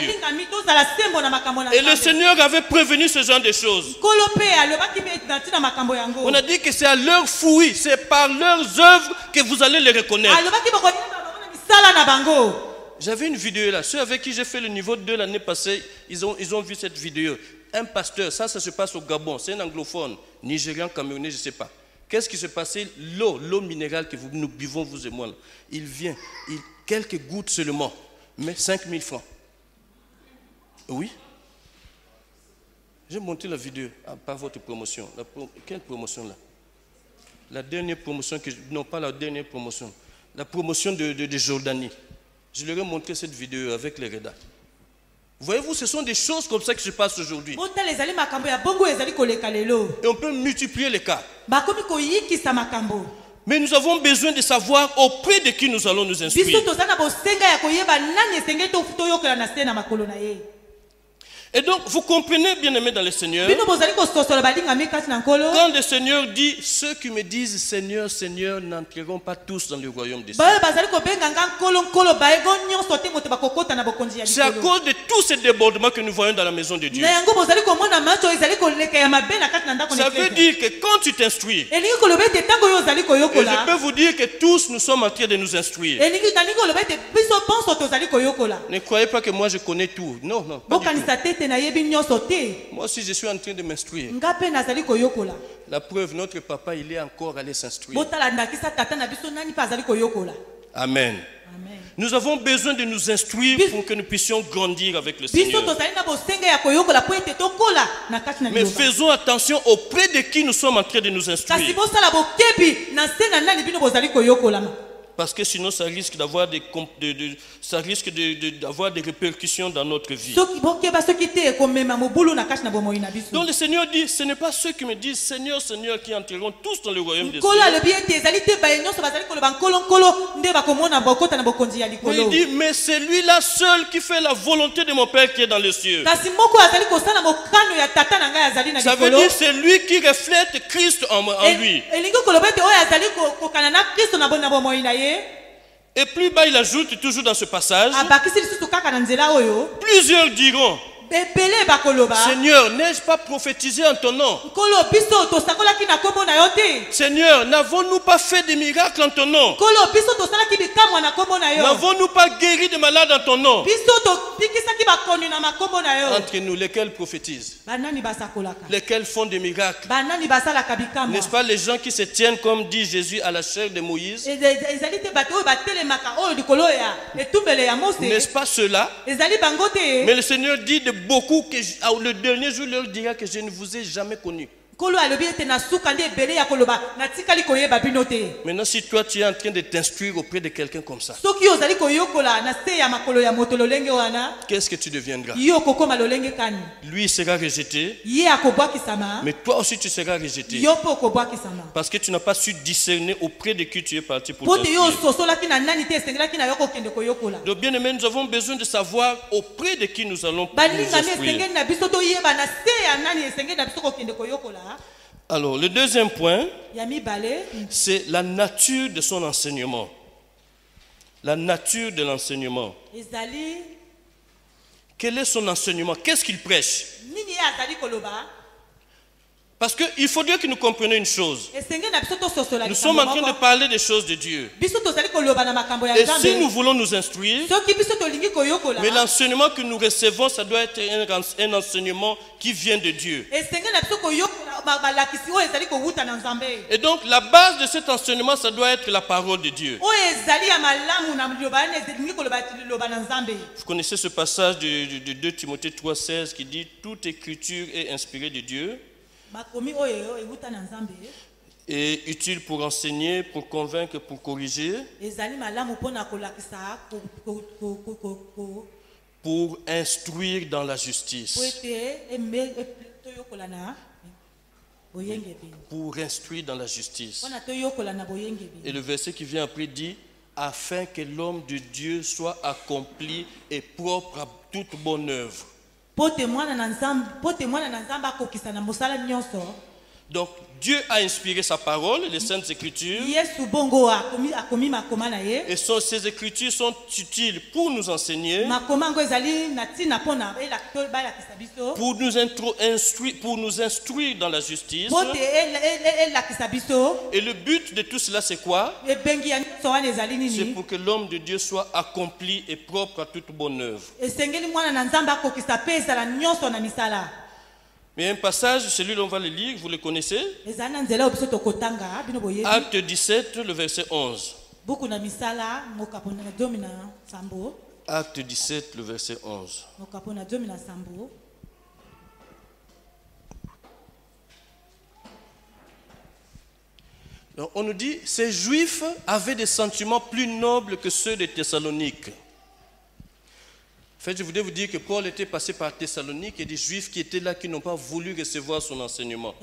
Et le Seigneur avait prévenu ce genre de choses. On a dit que c'est à leurs fruits, c'est par leurs œuvres que vous allez les reconnaître. J'avais une vidéo là, ceux avec qui j'ai fait le niveau 2 l'année passée, ils ont vu cette vidéo. Un pasteur, ça se passe au Gabon, c'est un anglophone, nigérian, camerounais, je ne sais pas. Qu'est-ce qui se passait? L'eau minérale que nous buvons, vous et moi, là, il vient, quelques gouttes seulement, mais 5000 francs. Oui. J'ai monté la vidéo, par votre promotion. Quelle promotion là? La dernière promotion, non pas la dernière promotion, la promotion de Jordanie. Je leur ai montré cette vidéo avec les Reda. Voyez-vous, ce sont des choses comme ça qui se passent aujourd'hui. Et on peut multiplier les cas. Mais nous avons besoin de savoir auprès de qui nous allons nous instruire. Et donc, vous comprenez, bien aimé dans le Seigneur, bino bozali kososola balingami kati na nkolo quand le Seigneur dit, ceux qui me disent Seigneur, Seigneur, n'entreront pas tous dans le royaume des cieux. bayo bazali kobenga nga nkolo bayengo nyonso te moto bakokota na bokonzi ya C'est à likolo cause de tous ces débordements que nous voyons dans la maison de Dieu. na yango bozali komona macho ezali koleka ya mabe na kati na ndako na Ça veut dire que quand tu t'instruis, elingi koloba ete ntango oyo ozali et je koyokola peux vous dire que tous nous sommes en train de nous instruire. nalingi koloba ete biso bonso tozali koyokola Ne croyez pas que moi je connais tout. Non, non, pas du tout. bokanisa te ete nayebi nyonso te Moi aussi je suis en train de m'instruire. nga mpe nazali koyokola La preuve, notre papa, il est encore allé s'instruire. botala ndakisa tata na biso nani mpe azali koyokola Amen. amen Nous avons besoin de nous instruire pour que nous puissions grandir avec le biso Seigneur. tozali na bosenga ya koyokola mpo ete tokola na kati na Mais liloba faisons attention auprès de qui nous sommes en train de nous kasi instruire. bosala bokebi na se na nani bino bozali koyokolama Parce que sinon, ça risque d'avoir d'avoir des répercussions dans notre vie. soki bokeba soki te ekomema mobulu na kati na bomoi na biso Donc le Seigneur dit, ce n'est pas ceux qui me disent Seigneur, Seigneur qui entreront tous dans le royaume des nkolo cieux. alobi ete ezali te baye nyonso bazali koloba nkolo nde bakomona bokota na bokonzi ya Mais il likolo dit, mais c'est lui-là seul qui fait la volonté de mon Père qui est dans les cieux. kasi moko azali kosala mokano ya tata na ngai azali na Ça veut likolo dire c'est lui qui reflète Christ en lui. elingi koloba ete oyo azali kokana na kristo na bomoi na ye Et plus bas, il ajoute toujours dans ce passage, abakisi lisusu kaka na nzela oyo plusieurs diront, ebele bakoloba Seigneur, n'ai-je pas prophétisé en ton nom? nkolo biso tosakolaki na kombo na yo te Seigneur, n'avons-nous pas fait des miracles en ton nom? nkolo biso tosalaki bikamwa na kombo na yo N'avons-nous pas guéri des malades en ton nom? biso tobikisaki bakoni na makombo na yo Entre nous, lesquels prophétisent? banani basakolaka Lesquels font des miracles? banani basalaka bikamwa N'est-ce pas les gens qui se tiennent, comme dit Jésus, à la chair de Moïse? ezali te bato oyo batelemaka oyo likolo ya etumbele ya mose N'est-ce pas ceux-là? ezali bango te Mais le Seigneur dit de beaucoup que le dernier jour leur dira que je ne vous ai jamais connu. nkolo alobi ete na suka nde ebele ya koloba natikali koyeba bino te Maintenant, si toi tu es en train de t'instruire auprès de quelqu'un comme ça, soki yo ozali koyokola na se ya makolo ya moto lolenge wana qu'est-ce que tu deviendras? yo okokoma lolenge kani Lui sera rejeté, ye akobwakisama mais toi aussi tu seras rejeté. yo mpe okobwakisama Parce que tu n'as pas su discerner auprès de qui tu es parti pour mpo te yo t'instruire. ososolaki na nani te esengelaki na yo kokende koyokola Donc, bien aimé, nous avons besoin de savoir auprès de qui nous allons nous balingami instruire. esengeli na biso toyeba na se ya nani esengeli na biso kokende koyokola Alors, le deuxième point, ya mibale c'est la nature de son enseignement. La nature de l'enseignement. ezali Quel est son enseignement? Qu'est-ce qu'il prêche? nini ye azali koloba Parce qu'il faudrait que nous comprenions une chose. esengeli na biso tososola Nous sommes en train de likambo parler des choses de Dieu. biso tozali koloba na makambo ya Et si nous nzambe voulons nous instruire, soki biso tolingi koyokola mais l'enseignement que nous recevons, ça doit être un enseignement qui vient de Dieu. esengeli na biso koyokola balakisi oyo ezali kowuta na nzambe Et donc, la base de cet enseignement, ça doit être la parole de Dieu. oyo ezali ya malamu na liloba wana elingi koloba liloba na nzambe Vous connaissez ce passage de 2 Timothée 3,16 qui dit « Toute écriture est inspirée de Dieu makomi oyo ewuta na nzambe et utile pour enseigner, pour convaincre, pour corriger, ezali malamu mpona kolakisa pour instruire dans la po justice. ete toyokola na boyengebeni Pour instruire dans la justice. mpona toyokola na boyengebeni Et le verset qui vient après dit « Afin que l'homme de Dieu soit accompli et propre à toute bonne œuvre. » po te mwana na nzambe akokisa na mosala nyonso Donc, Dieu a inspiré sa parole, les Saintes Écritures, yesu bongo akomi makoma na ye et ces Écritures sont utiles pour nous enseigner, makoma yango ezali na ntina mpona balakisa biso pour nous instruire dans la justice. po te elakisa biso Et le but de tout cela, c'est quoi? ebengi ya nyonso wana ezali C'est nini pour que l'homme de Dieu soit accompli et propre à toute bonne œuvre. esengeli mwana na nzambe akokisa mpe ezala nyonso na misala Mais un passage, celui-là on va le lire, vous le connaissez? ezali na nzela oyo biso tokotanga bino boyebi Acte 17, le verset 11. buku na misala mokapo na 17 Acte 17, le verset 11. mokapo na 17 Donc, on nous dit, ces Juifs avaient des sentiments plus nobles que ceux de Thessalonique. En fait, je voudrais vous dire que Paul était passé par Thessalonique et des Juifs qui étaient là qui n'ont pas voulu recevoir son enseignement.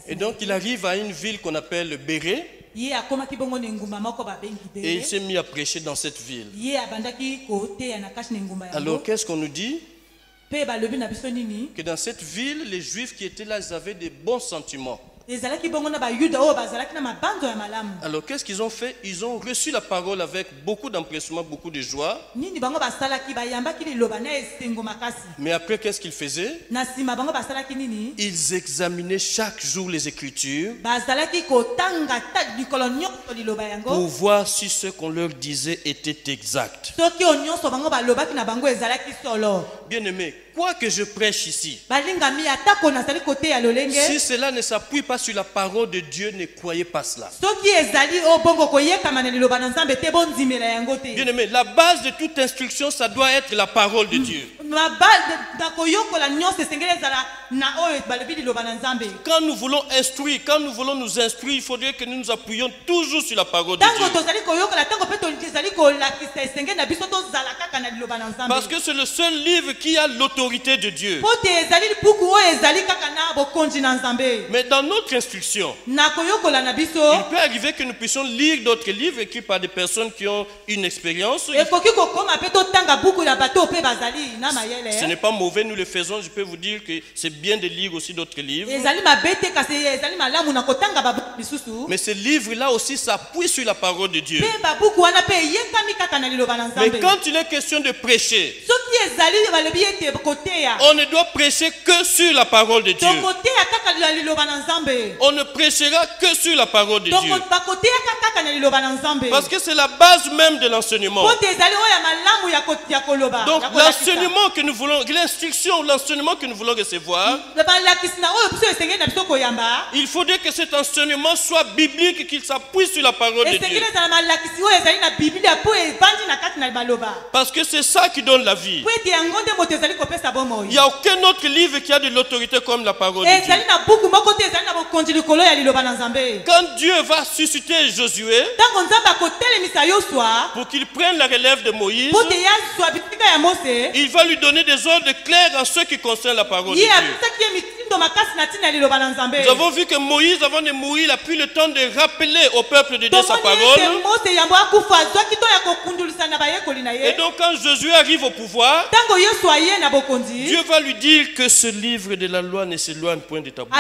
Et donc, il arrive à une ville qu'on appelle Bérée et il s'est mis à prêcher dans cette ville. Alors, qu'est-ce qu'on nous dit? Que dans cette ville, les Juifs qui étaient là, ils avaient des bons sentiments. Alors qu'est-ce qu'ils ont fait? Ils ont reçu la parole avec beaucoup d'empressement, beaucoup de joie. Mais après, qu'est-ce qu'ils faisaient? Ils examinaient chaque jour les Écritures pour voir si ce qu'on leur disait était exact. Bien-aimés, quoi que je prêche ici, si cela ne s'appuie pas sur la parole de Dieu, ne croyez pas cela. Bien-aimé, la base de toute instruction, ça doit être la parole de Dieu. Quand nous voulons instruire, quand nous voulons nous instruire, il faudrait que nous nous appuyions toujours sur la parole de Dieu. Parce que c'est le seul livre qui a l'autorité de Dieu. Mais dans notre instruction, il peut arriver que nous puissions lire d'autres livres écrits par des personnes qui ont une expérience. Ce n'est pas mauvais, nous le faisons. Je peux vous dire que c'est bien de lire aussi d'autres livres. Mais ce livre-là aussi s'appuie sur la parole de Dieu. Mais quand il est question de prêcher, on ne doit prêcher que sur la parole de Dieu. On ne prêchera que sur la parole de Dieu. Parce que c'est la base même de l'enseignement. Donc l'enseignement que nous voulons, l'instruction, l'enseignement que nous voulons recevoir, il faudrait que cet enseignement soit biblique, qu'il s'appuie sur la parole de Dieu. Parce que c'est ça qui donne la vie. Il n'y a aucun autre livre qui a de l'autorité comme la parole de Dieu. Quand Dieu va susciter Josué pour qu'il prenne la relève de Moïse, il va lui donner des ordres clairs en ce qui concerne la parole de Dieu. Nous avons vu que Moïse, avant de mourir, il a pris le temps de rappeler au peuple de Dieu sa parole. Et donc quand Josué arrive au pouvoir, Dieu va lui dire que ce livre de la loi ne s'éloigne point de ta bouche.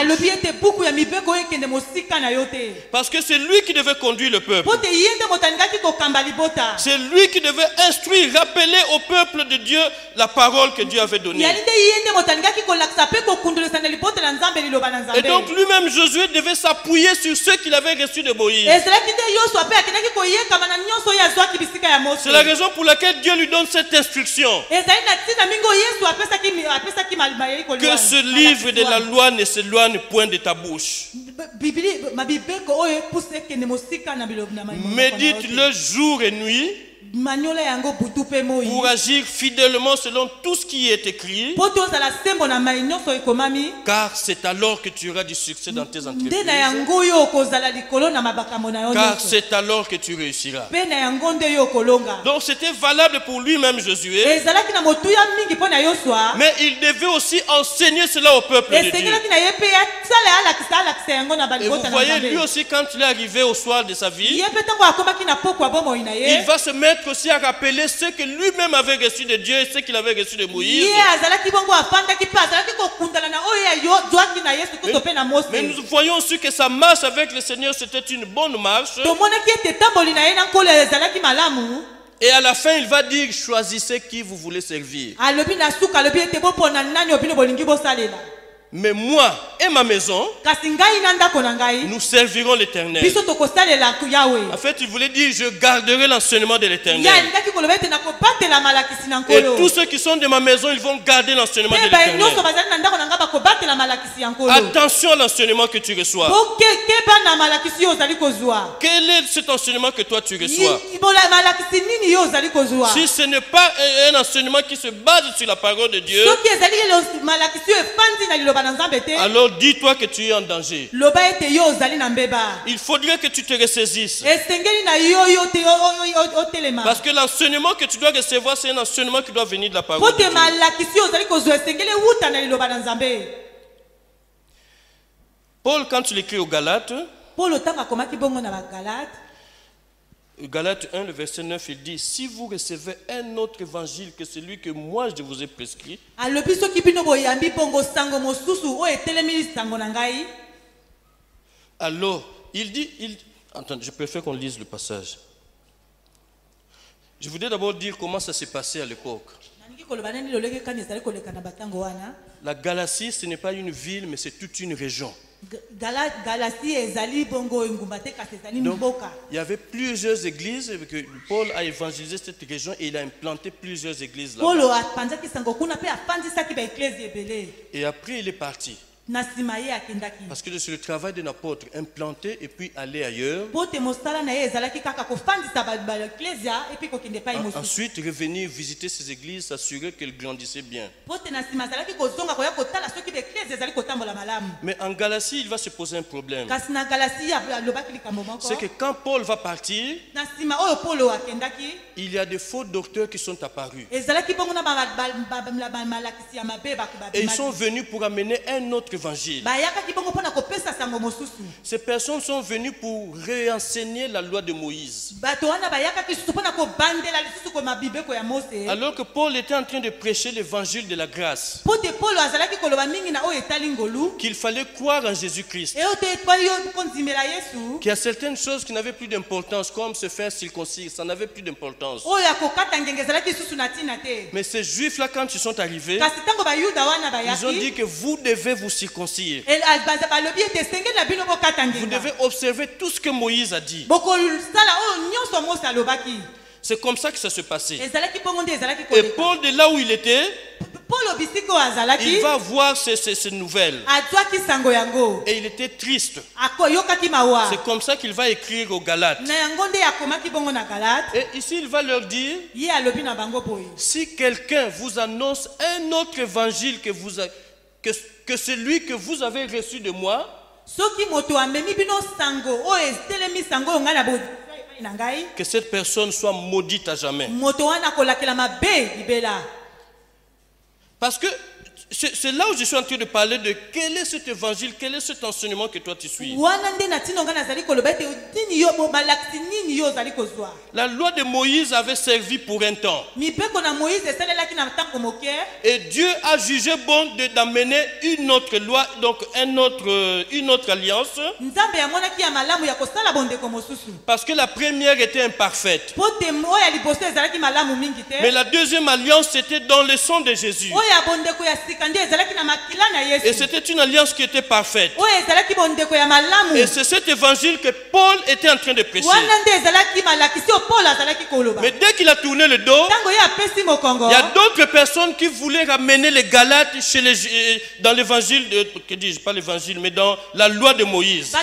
Parce que c'est lui qui devait conduire le peuple. C'est lui qui devait instruire, rappeler au peuple de Dieu la parole que Dieu avait donnée. Et donc lui-même Josué devait s'appuyer sur ce qu'il avait reçu de Moïse. C'est la raison pour laquelle Dieu lui donne cette instruction. Que ce livre de la loi ne s'éloigne point de ta bouche. Médite-le jour et nuit pour agir fidèlement selon tout ce qui est écrit, car c'est alors que tu auras du succès dans tes entreprises, car c'est alors que tu réussiras. Donc c'était valable pour lui-même Josué, mais il devait aussi enseigner cela au peuple de Dieu. Et vous voyez, lui aussi, quand il est arrivé au soir de sa vie, il va se mettre aussi à rappeler ce que lui-même avait reçu de Dieu et ce qu'il avait reçu de Moïse. Mais nous voyons aussi que sa marche avec le Seigneur, c'était une bonne marche. Et à la fin, il va dire, choisissez qui vous voulez servir. Mais moi et ma maison, nous servirons l'Éternel. En fait, il voulait dire, je garderai l'enseignement de l'Éternel. Et tous ceux qui sont de ma maison, ils vont garder l'enseignement de l'Éternel. Attention à l'enseignement que tu reçois. Quel est cet enseignement que toi tu reçois? Si ce n'est pas un enseignement qui se base sur la parole de Dieu, liloba na Nzambe te, alors dis-toi que tu es en danger. loba ete yo ozali na mbeba. Il faudrait que tu te ressaisisses. Esengeli na yo te otelema. Parce que l'enseignement que tu dois recevoir, c'est un enseignement qui doit venir de la parole de Pote Dieu. malakisi ozali kozwa esengeli wuta na liloba na Nzambe. Paul, quand il écrit aux Galates, Paul otanga komaki bongo na ba Galate. Galates 1, le verset 9, il dit, si vous recevez un autre évangile que celui que moi je vous ai prescrit, Alobi soki bino boyambi bongo sango mosusu o etelemi sango na ngai. alors, il dit, attendez, je préfère qu'on lise le passage. Je voudrais d'abord dire comment ça s'est passé à l'époque. La Galatie, ce n'est pas une ville, mais c'est toute une région. Donc, il y avait plusieurs églises, que Paul a évangélisé cette région et il a implanté plusieurs églises là-bas. Et après, il est parti. Parce que c'est le travail d'un apôtre, implanter et puis aller ailleurs. Ensuite, revenir visiter ces églises, s'assurer qu'elles grandissaient bien. Mais en Galatie, il va se poser un problème. C'est que quand Paul va partir, il y a des faux docteurs qui sont apparus. Et ils sont venus pour amener un autre évangile. Ces personnes sont venues pour réenseigner la loi de Moïse. Alors que Paul était en train de prêcher l'évangile de la grâce, qu'il fallait croire en Jésus-Christ, qu'il y a certaines choses qui n'avaient plus d'importance, comme se faire circoncire, ça n'avait plus d'importance. Mais ces juifs-là, quand ils sont arrivés, ils ont dit que vous devez vous circoncire. Vous devez observer tout ce que Moïse a dit. C'est comme ça que ça se passait. Et Paul, de là où il était, il va voir ces nouvelles. Et il était triste. C'est comme ça qu'il va écrire aux Galates. Et ici, il va leur dire, si quelqu'un vous annonce un autre évangile que celui que vous avez reçu de moi, que cette personne soit maudite à jamais. Parce que c'est là où je suis en train de parler de quel est cet évangile, quel est cet enseignement que toi tu suis. La loi de Moïse avait servi pour un temps. Et Dieu a jugé bon d'amener une autre loi, donc une autre alliance. Parce que la première était imparfaite. Mais la deuxième alliance, c'était dans le sang de Jésus. Et c'était une alliance qui était parfaite. Et c'est cet évangile que Paul était en train de prêcher. Mais dès qu'il a tourné le dos, il y a d'autres personnes qui voulaient ramener les Galates dans l'évangile, que dis-je, pas l'évangile, mais dans la loi de Moïse.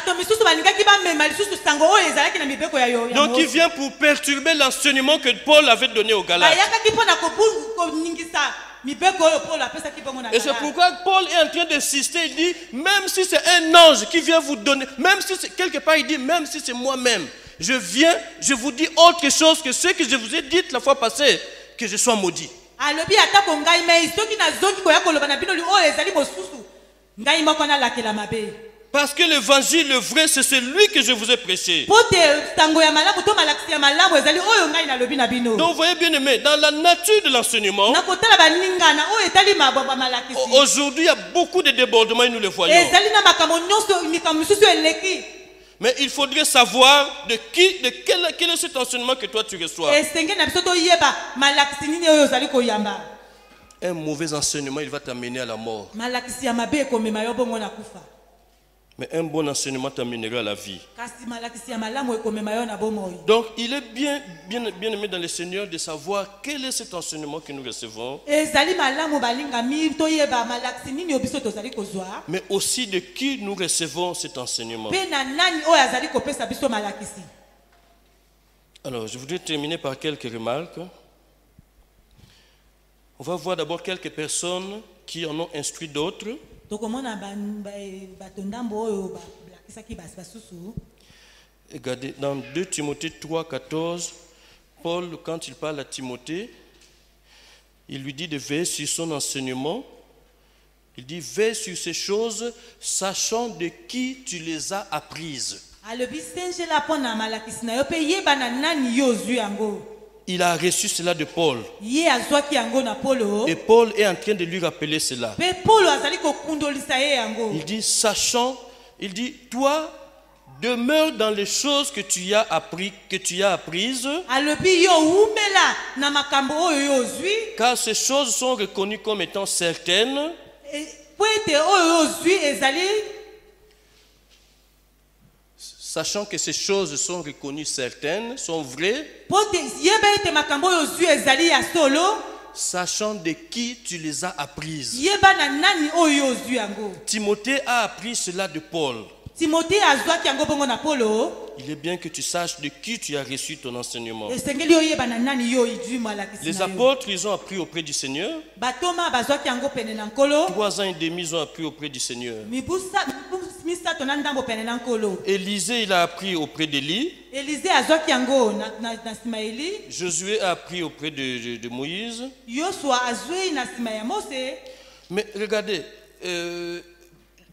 Donc il vient pour perturber l'enseignement que Paul avait donné aux Galates. Et c'est pourquoi Paul est en train d'insister, il dit, même si c'est un ange qui vient vous donner, même si c'est quelque part, il dit, même si c'est moi-même, je viens, je vous dis autre chose que ce que je vous ai dit la fois passée, que je sois maudit. Parce que l'évangile, le vrai, c'est celui que je vous ai prêché. Donc vous voyez bien aimé, dans la nature de l'enseignement, aujourd'hui il y a beaucoup de débordements et nous le voyons. Mais il faudrait savoir quel est cet enseignement que toi tu reçois. Un mauvais enseignement, il va t'amener à la mort. Mais un bon enseignement t'amènera à la vie. Donc il est bien aimé dans le Seigneur de savoir quel est cet enseignement que nous recevons. Mais aussi de qui nous recevons cet enseignement. Alors je voudrais terminer par quelques remarques. On va voir d'abord quelques personnes qui en ont instruit d'autres. Regardez, dans 2 Timothée 3, 14, Paul, quand il parle à Timothée, il lui dit de veiller sur son enseignement. Il dit, veille sur ces choses, sachant de qui tu les as apprises. Il a reçu cela de Paul. Et Paul est en train de lui rappeler cela. Il dit, sachant, il dit, toi, demeure dans les choses que tu as apprises, car ces choses sont reconnues comme étant certaines. Sachant que ces choses sont reconnues certaines, sont vraies, sachant de qui tu les as apprises. Timothée a appris cela de Paul. Il est bien que tu saches de qui tu as reçu ton enseignement. Les apôtres, ils ont appris auprès du Seigneur. 3 ans et demi, ils ont appris auprès du Seigneur. Élisée, il a appris auprès d'Élie. Josué a appris auprès de Moïse. Mais regardez,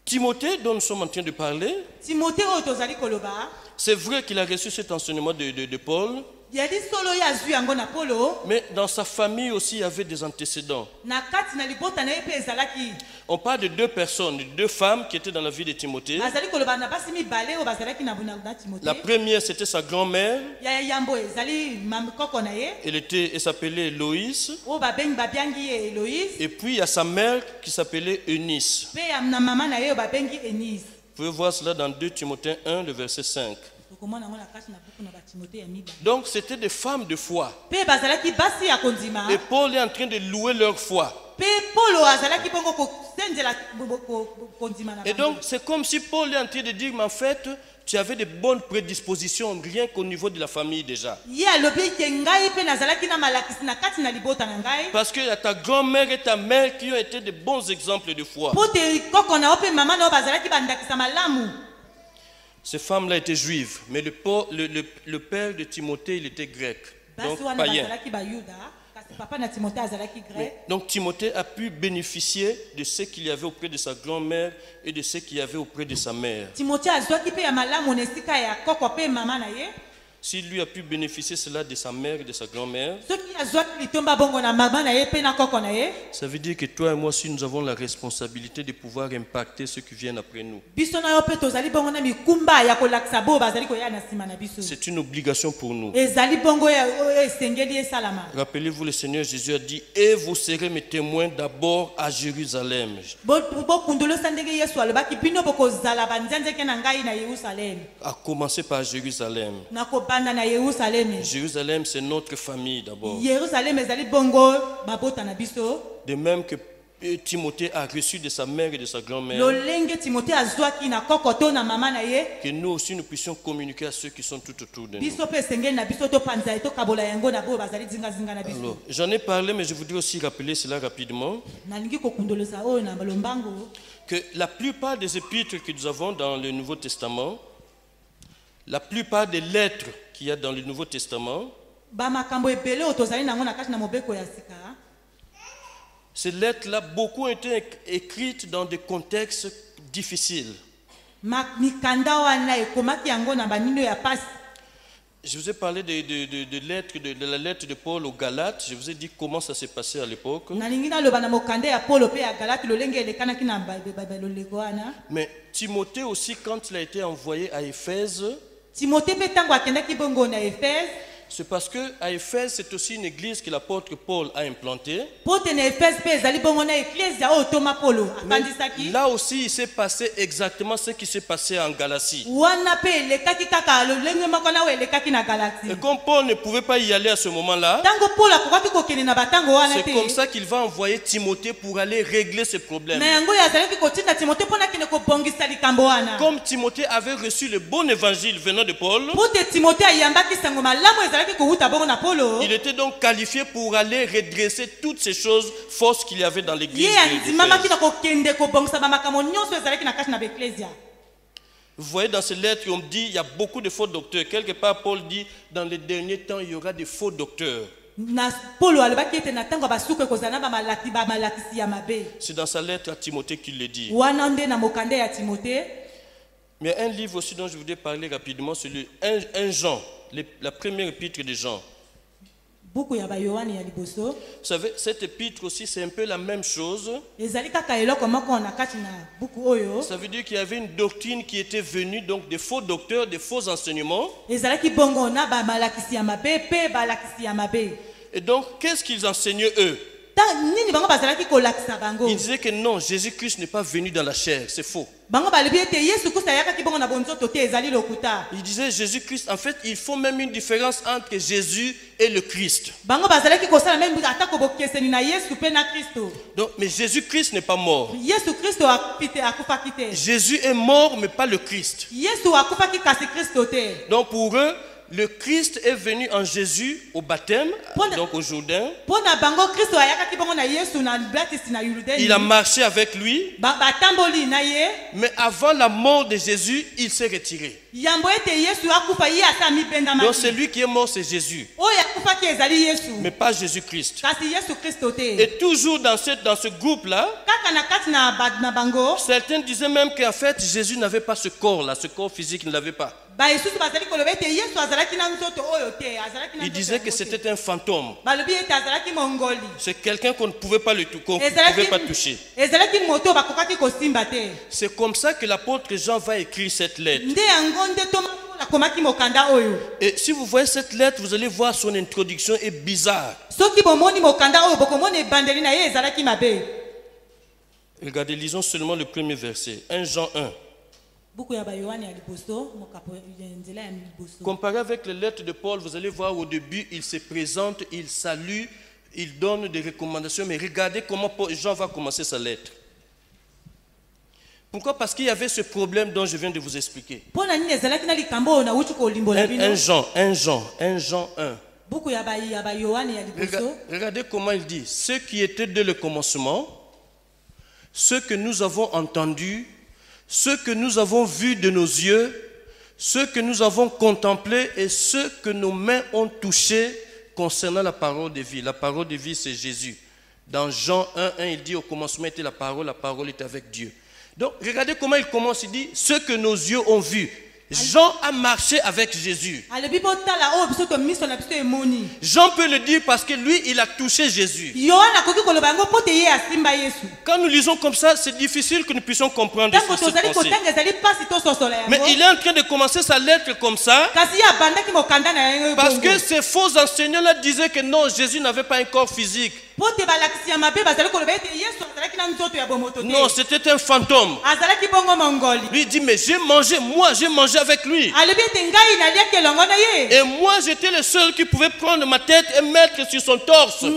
Timothée, dont nous sommes en train de parler, c'est vrai qu'il a reçu cet enseignement de Paul. Mais dans sa famille aussi, il y avait des antécédents. On parle de 2 personnes, 2 femmes qui étaient dans la vie de Timothée. La première, c'était sa grand-mère. Elle s'appelait Loïs. Et puis, il y a sa mère qui s'appelait Eunice. Vous pouvez voir cela dans 2 Timothée 1, le verset 5. Donc c'était des femmes de foi. Et Paul est en train de louer leur foi. Et donc c'est comme si Paul est en train de dire, mais en fait, tu avais de bonnes prédispositions, rien qu'au niveau de la famille déjà. Parce que ta grand-mère et ta mère qui ont été de bons exemples de foi. Ces femmes-là étaient juives, mais le père de Timothée, il était grec, donc païen. Donc Timothée a pu bénéficier de ce qu'il y avait auprès de sa grand-mère et de ce qu'il y avait auprès de sa mère. S'il lui a pu bénéficier cela de sa mère et de sa grand-mère, ça veut dire que toi et moi, si nous avons la responsabilité de pouvoir impacter ceux qui viennent après nous. C'est une obligation pour nous. Rappelez-vous, le Seigneur Jésus a dit, et vous serez mes témoins d'abord à Jérusalem. À commencer par Jérusalem. Jérusalem, c'est notre famille d'abord. De même que Timothée a reçu de sa mère et de sa grand-mère, que nous aussi nous puissions communiquer à ceux qui sont tout autour de nous. Alors, j'en ai parlé, mais je voudrais aussi rappeler cela rapidement, que la plupart des épîtres que nous avons dans le Nouveau Testament, la plupart des lettres qu'il y a dans le Nouveau Testament, ces lettres-là, beaucoup ont été écrites dans des contextes difficiles. Je vous ai parlé de la lettre de Paul aux Galates. Je vous ai dit comment ça s'est passé à l'époque. Mais Timothée aussi, quand il a été envoyé à Éphèse, c'est parce qu'à Éphèse, c'est aussi une église que l'apôtre Paul a implantée. Mais là aussi, il s'est passé exactement ce qui s'est passé en Galatie. Et comme Paul ne pouvait pas y aller à ce moment-là, c'est comme ça qu'il va envoyer Timothée pour aller régler ces problèmes. Comme Timothée avait reçu le bon évangile venant de Paul, Il était donc qualifié pour aller redresser toutes ces choses fausses qu'il y avait dans l'église. Vous voyez dans ces lettres, on dit il y a beaucoup de faux docteurs. Quelque part, Paul dit dans les derniers temps, il y aura des faux docteurs. C'est dans sa lettre à Timothée qu'il le dit. Mais un livre aussi dont je voudrais parler rapidement, c'est 1 Jean, la première épître de Jean. Vous savez, cette épître aussi, c'est un peu la même chose. Ça veut dire qu'il y avait une doctrine qui était venue, donc des faux docteurs, des faux enseignements. Et donc, qu'est-ce qu'ils enseignaient eux? Ils disaient que non, Jésus-Christ n'est pas venu dans la chair, c'est faux. Ils disaient Jésus-Christ, en fait, il faut même une différence entre Jésus et le Christ. Donc, mais Jésus-Christ n'est pas mort. Jésus est mort, mais pas le Christ. Donc pour eux, le Christ est venu en Jésus au baptême, donc au Jourdain. Il a marché avec lui. Mais avant la mort de Jésus, il s'est retiré. Donc c'est lui qui est mort, c'est Jésus. Mais pas Jésus-Christ. Et toujours dans ce groupe-là, certains disaient même qu'en fait, Jésus n'avait pas ce corps-là, ce corps physique, il ne l'avait pas. Il disait que c'était un fantôme. C'est quelqu'un qu'on ne pouvait pas toucher. C'est comme ça que l'apôtre Jean va écrire cette lettre. Et si vous voyez cette lettre, vous allez voir son introduction est bizarre. Regardez, lisons seulement le premier verset. 1 Jean 1. Comparé avec les lettres de Paul, vous allez voir au début, il se présente, il salue, il donne des recommandations. Mais regardez comment Jean va commencer sa lettre. Pourquoi? Parce qu'il y avait ce problème dont je viens de vous expliquer. 1 Jean 1. Regardez comment il dit. Ce qui était dès le commencement, ce que nous avons entendu, ce que nous avons vu de nos yeux, ce que nous avons contemplé et ce que nos mains ont touché concernant la parole de vie. La parole de vie, c'est Jésus. Dans Jean 1, il dit au commencement était la parole était avec Dieu. Donc, regardez comment il commence, il dit ce que nos yeux ont vu. Jean a marché avec Jésus. Jean peut le dire parce que lui, il a touché Jésus. Quand nous lisons comme ça, c'est difficile que nous puissions comprendre cette pensée. Mais il est en train de commencer sa lettre comme ça parce que ces faux enseignants-là disaient que non, Jésus n'avait pas un corps physique. Non, c'était un fantôme. Lui dit, mais j'ai mangé avec lui. Et moi, j'étais le seul qui pouvait prendre ma tête et mettre sur son torse. Je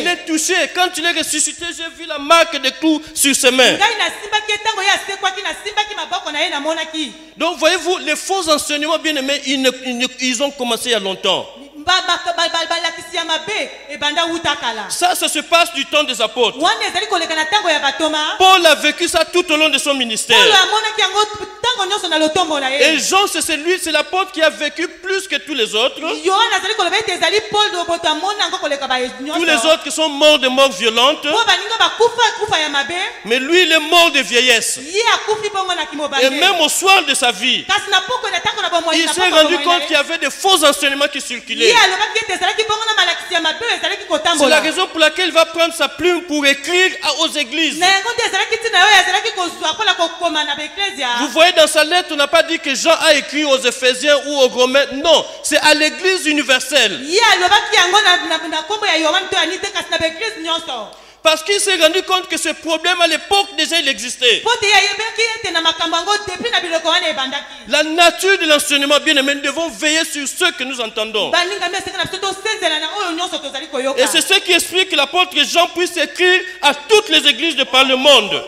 l'ai touché. Quand il est ressuscité, j'ai vu la marque des clous sur ses mains. Donc, voyez-vous, les faux enseignements, bien aimés, ils ont commencé il y a longtemps. Ça se passe du temps des apôtres. Paul a vécu ça tout au long de son ministère. Et Jean, c'est l'apôtre qui a vécu plus que tous les autres. Tous les autres qui sont morts de mort violente. Mais lui, il est mort de vieillesse. Et même au soir de sa vie, il s'est rendu compte qu'il y avait des faux enseignements qui circulaient. C'est la raison pour laquelle il va prendre sa plume pour écrire aux églises. Vous voyez dans sa lettre, on n'a pas dit que Jean a écrit aux Éphésiens ou aux Romains. Non, c'est à l'église universelle. Parce qu'il s'est rendu compte que ce problème à l'époque déjà il existait. La nature de l'enseignement, bien aimé, nous devons veiller sur ce que nous entendons. Et c'est ce qui explique que l'apôtre Jean puisse écrire à toutes les églises de par le monde.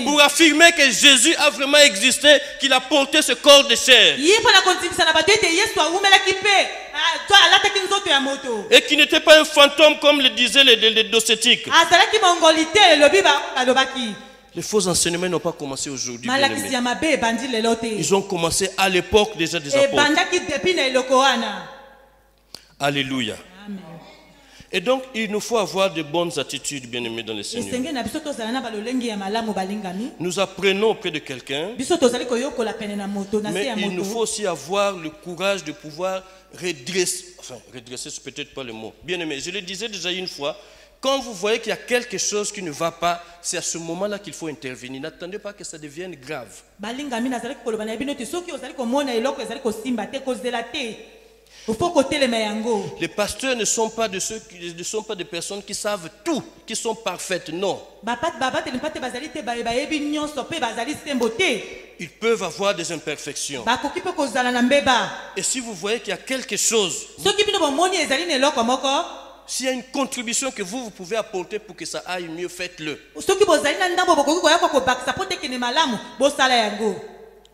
Pour affirmer que Jésus a vraiment existé, qu'il a porté ce corps de chair. Et qui n'était pas un fantôme comme le disaient les docétiques. Les faux enseignements n'ont pas commencé aujourd'hui. Ils ont commencé à l'époque déjà des apôtres. Alléluia. Amen. Et donc, il nous faut avoir de bonnes attitudes, bien-aimés dans le Seigneur. Nous apprenons auprès de quelqu'un, mais il nous faut aussi avoir le courage de pouvoir redresser, c'est peut-être pas le mot. Bien-aimés, je le disais déjà une fois, quand vous voyez qu'il y a quelque chose qui ne va pas, c'est à ce moment-là qu'il faut intervenir. N'attendez pas que ça devienne grave. Les pasteurs ne sont pas des personnes qui savent tout, qui sont parfaites, non. Ils peuvent avoir des imperfections. Et si vous voyez qu'il y a quelque chose, s'il y a une contribution que vous pouvez apporter pour que ça aille mieux, faites-le.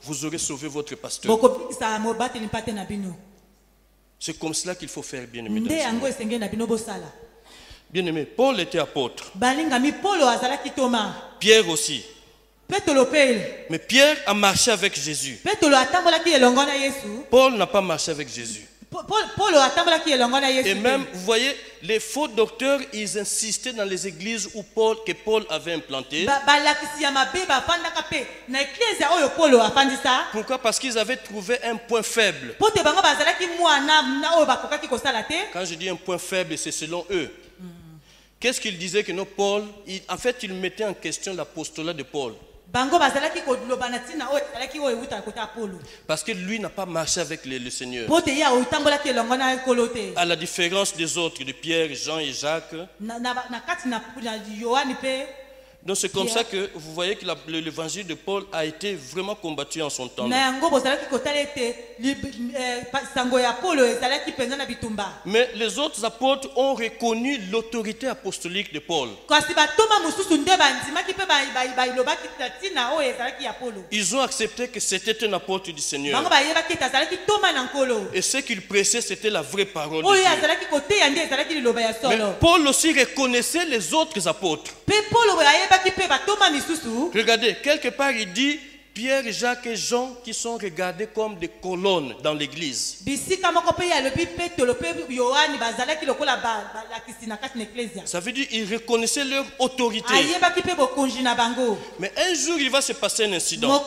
Vous aurez sauvé votre pasteur. C'est comme cela qu'il faut faire, bien-aimé. Bien-aimé, Paul était apôtre. Pierre aussi. Mais Pierre a marché avec Jésus. Paul n'a pas marché avec Jésus. Et même, vous voyez, les faux docteurs, ils insistaient dans les églises où que Paul avait implantées. Pourquoi? Parce qu'ils avaient trouvé un point faible. Quand je dis un point faible, c'est selon eux. Qu'est-ce qu'ils disaient que Paul, en fait, ils mettaient en question l'apostolat de Paul. Parce que lui n'a pas marché avec le Seigneur. À la différence des autres, de Pierre, Jean et Jacques. Donc c'est comme ça que vous voyez que l'évangile de Paul a été vraiment combattu en son temps. Mais les autres apôtres ont reconnu l'autorité apostolique de Paul. Ils ont accepté que c'était un apôtre du Seigneur. Et ce qu'il prêchait, c'était la vraie parole de Dieu. Mais Paul aussi reconnaissait les autres apôtres. Regardez, quelque part il dit Pierre, Jacques et Jean qui sont regardés comme des colonnes dans l'église. Ça veut dire qu'ils reconnaissaient leur autorité. Mais un jour il va se passer un incident.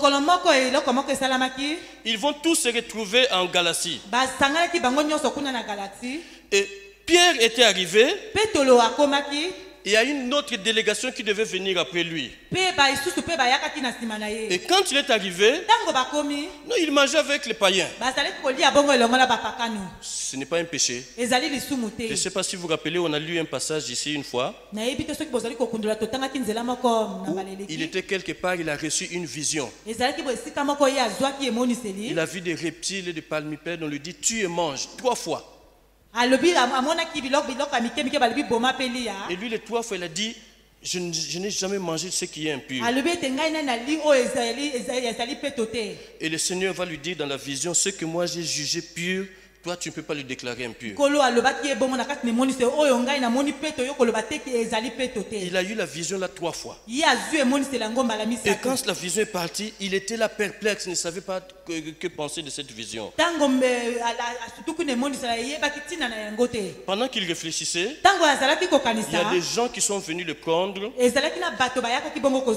Ils vont tous se retrouver en Galatie. Et Pierre était arrivé. Il y a une autre délégation qui devait venir après lui. Et quand il est arrivé, non, il mangeait avec les païens. Ce n'est pas un péché. Je ne sais pas si vous vous rappelez, on a lu un passage ici une fois. Où il était quelque part, il a reçu une vision. Il a vu des reptiles et des palmipèdes. On lui dit tu et mange 3 fois. Et lui, les 3 fois, il a dit je n'ai jamais mangé ce qui est impur. Et le Seigneur va lui dire dans la vision ce que moi j'ai jugé pur, toi tu ne peux pas le déclarer impur. Il a eu la vision là 3 fois. Et quand la vision est partie, il était là perplexe, il ne savait pas que penser de cette vision. Pendant qu'il réfléchissait, il y a des gens qui sont venus le prendre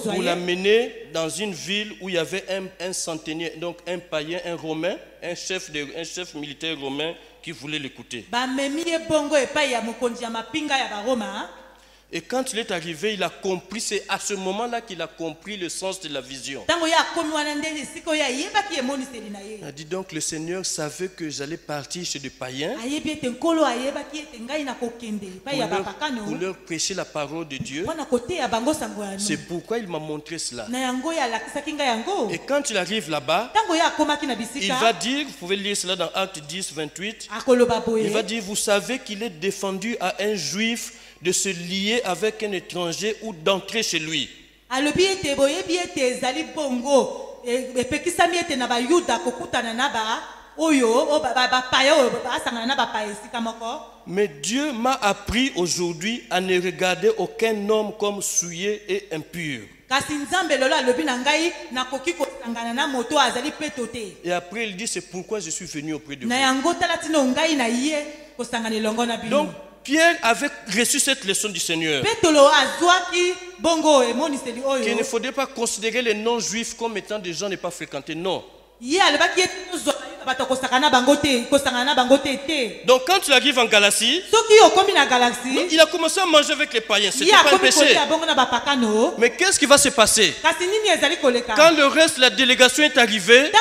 pour l'amener dans une ville où il y avait un centenier, donc un païen, un romain, un chef militaire romain qui voulait l'écouter. Et quand il est arrivé, il a compris, c'est à ce moment-là qu'il a compris le sens de la vision. Il a dit donc, le Seigneur savait que j'allais partir chez des païens pour leur prêcher la parole de Dieu. C'est pourquoi il m'a montré cela. Et quand il arrive là-bas, il va dire, vous pouvez lire cela dans Actes 10, 28, il va dire, vous savez qu'il est défendu à un juif de se lier avec un étranger ou d'entrer chez lui. Mais Dieu m'a appris aujourd'hui à ne regarder aucun homme comme souillé et impur. Et après il dit, c'est pourquoi je suis venu auprès de vous. Donc Pierre avait reçu cette leçon du Seigneur. Qu'il ne faudrait pas considérer les non-juifs comme étant des gens ne pas fréquentés. Non. Donc quand il arrive en Galatie, il a commencé à manger avec les païens. C'était pas un péché. Mais qu'est-ce qui va se passer? Quand le reste de la délégation est arrivé,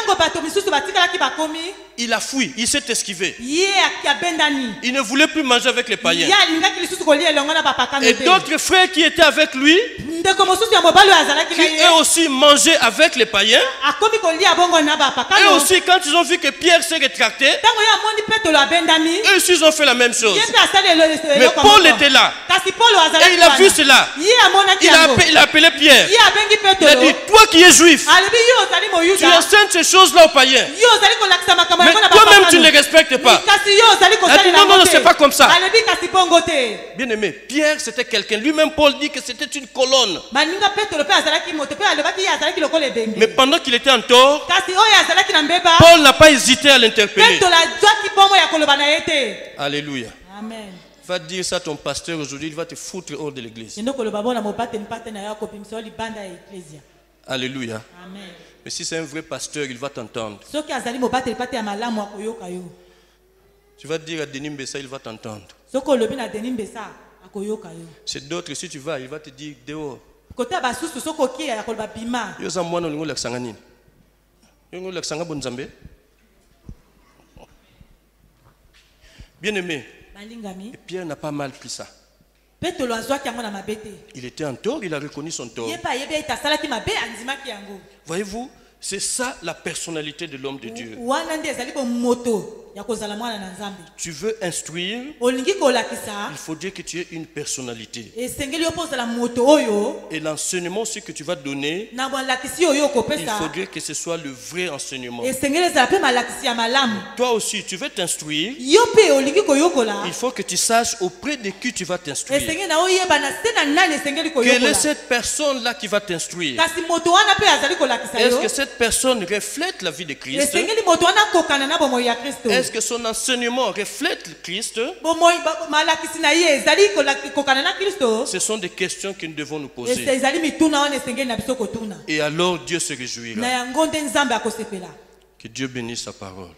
il a fui, il s'est esquivé. Il ne voulait plus manger avec les païens. Et d'autres frères qui étaient avec lui, qui eux aussi mangeaient avec les païens, eux aussi quand ils ont vu que Pierre s'est rétracté, eux aussi ils ont fait la même chose. Mais Paul était là. Et il a vu cela. Il a appelé Pierre. Il a dit, toi qui es juif, tu enseignes ces choses-là aux païens. Mais toi-même tu ne les respectes pas. Il a dit, non, non, c'est pas comme ça. Bien aimé, Pierre c'était quelqu'un. Lui-même Paul dit que c'était une colonne. Mais pendant qu'il était en tort, Paul n'a pas hésité à l'interpeller. Alléluia. Amen. Va dire ça à ton pasteur aujourd'hui, il va te foutre hors de l'église. Alléluia. Amen. Mais si c'est un vrai pasteur, il va t'entendre. Tu vas dire à Denis Mbessa, il va t'entendre. C'est d'autres, si tu vas, il va te dire dehors. Bien aimé, et Pierre n'a pas mal pris ça. Il était en tort, il a reconnu son tort. Voyez-vous, c'est ça la personnalité de l'homme de Dieu. Tu veux instruire, il faudrait que tu aies une personnalité. Et l'enseignement aussi que tu vas donner, il faudrait que ce soit le vrai enseignement. Toi aussi, tu veux t'instruire, il faut que tu saches auprès de qui tu vas t'instruire. Quelle est cette personne-là qui va t'instruire? Est-ce que cette personne reflète la vie de Christ? Est-ce que son enseignement reflète le Christ? Ce sont des questions que nous devons nous poser. Et alors Dieu se réjouira. Que Dieu bénisse sa parole.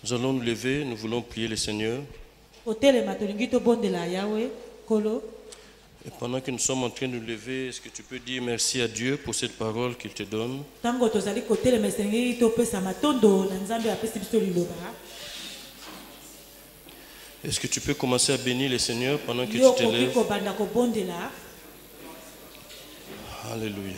Nous allons nous lever, nous voulons prier le Seigneur. Et pendant que nous sommes en train de nous lever, est-ce que tu peux dire merci à Dieu pour cette parole qu'il te donne? Est-ce que tu peux commencer à bénir le Seigneur pendant que tu te lèves? Alléluia.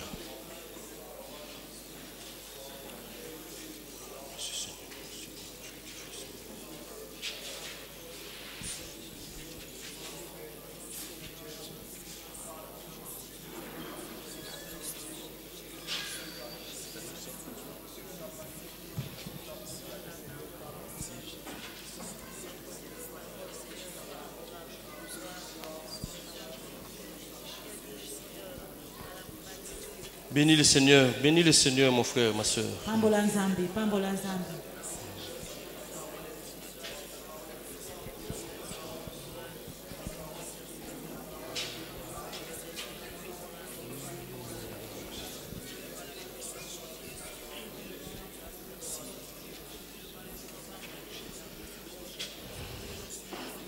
Bénis le Seigneur, mon frère, ma soeur.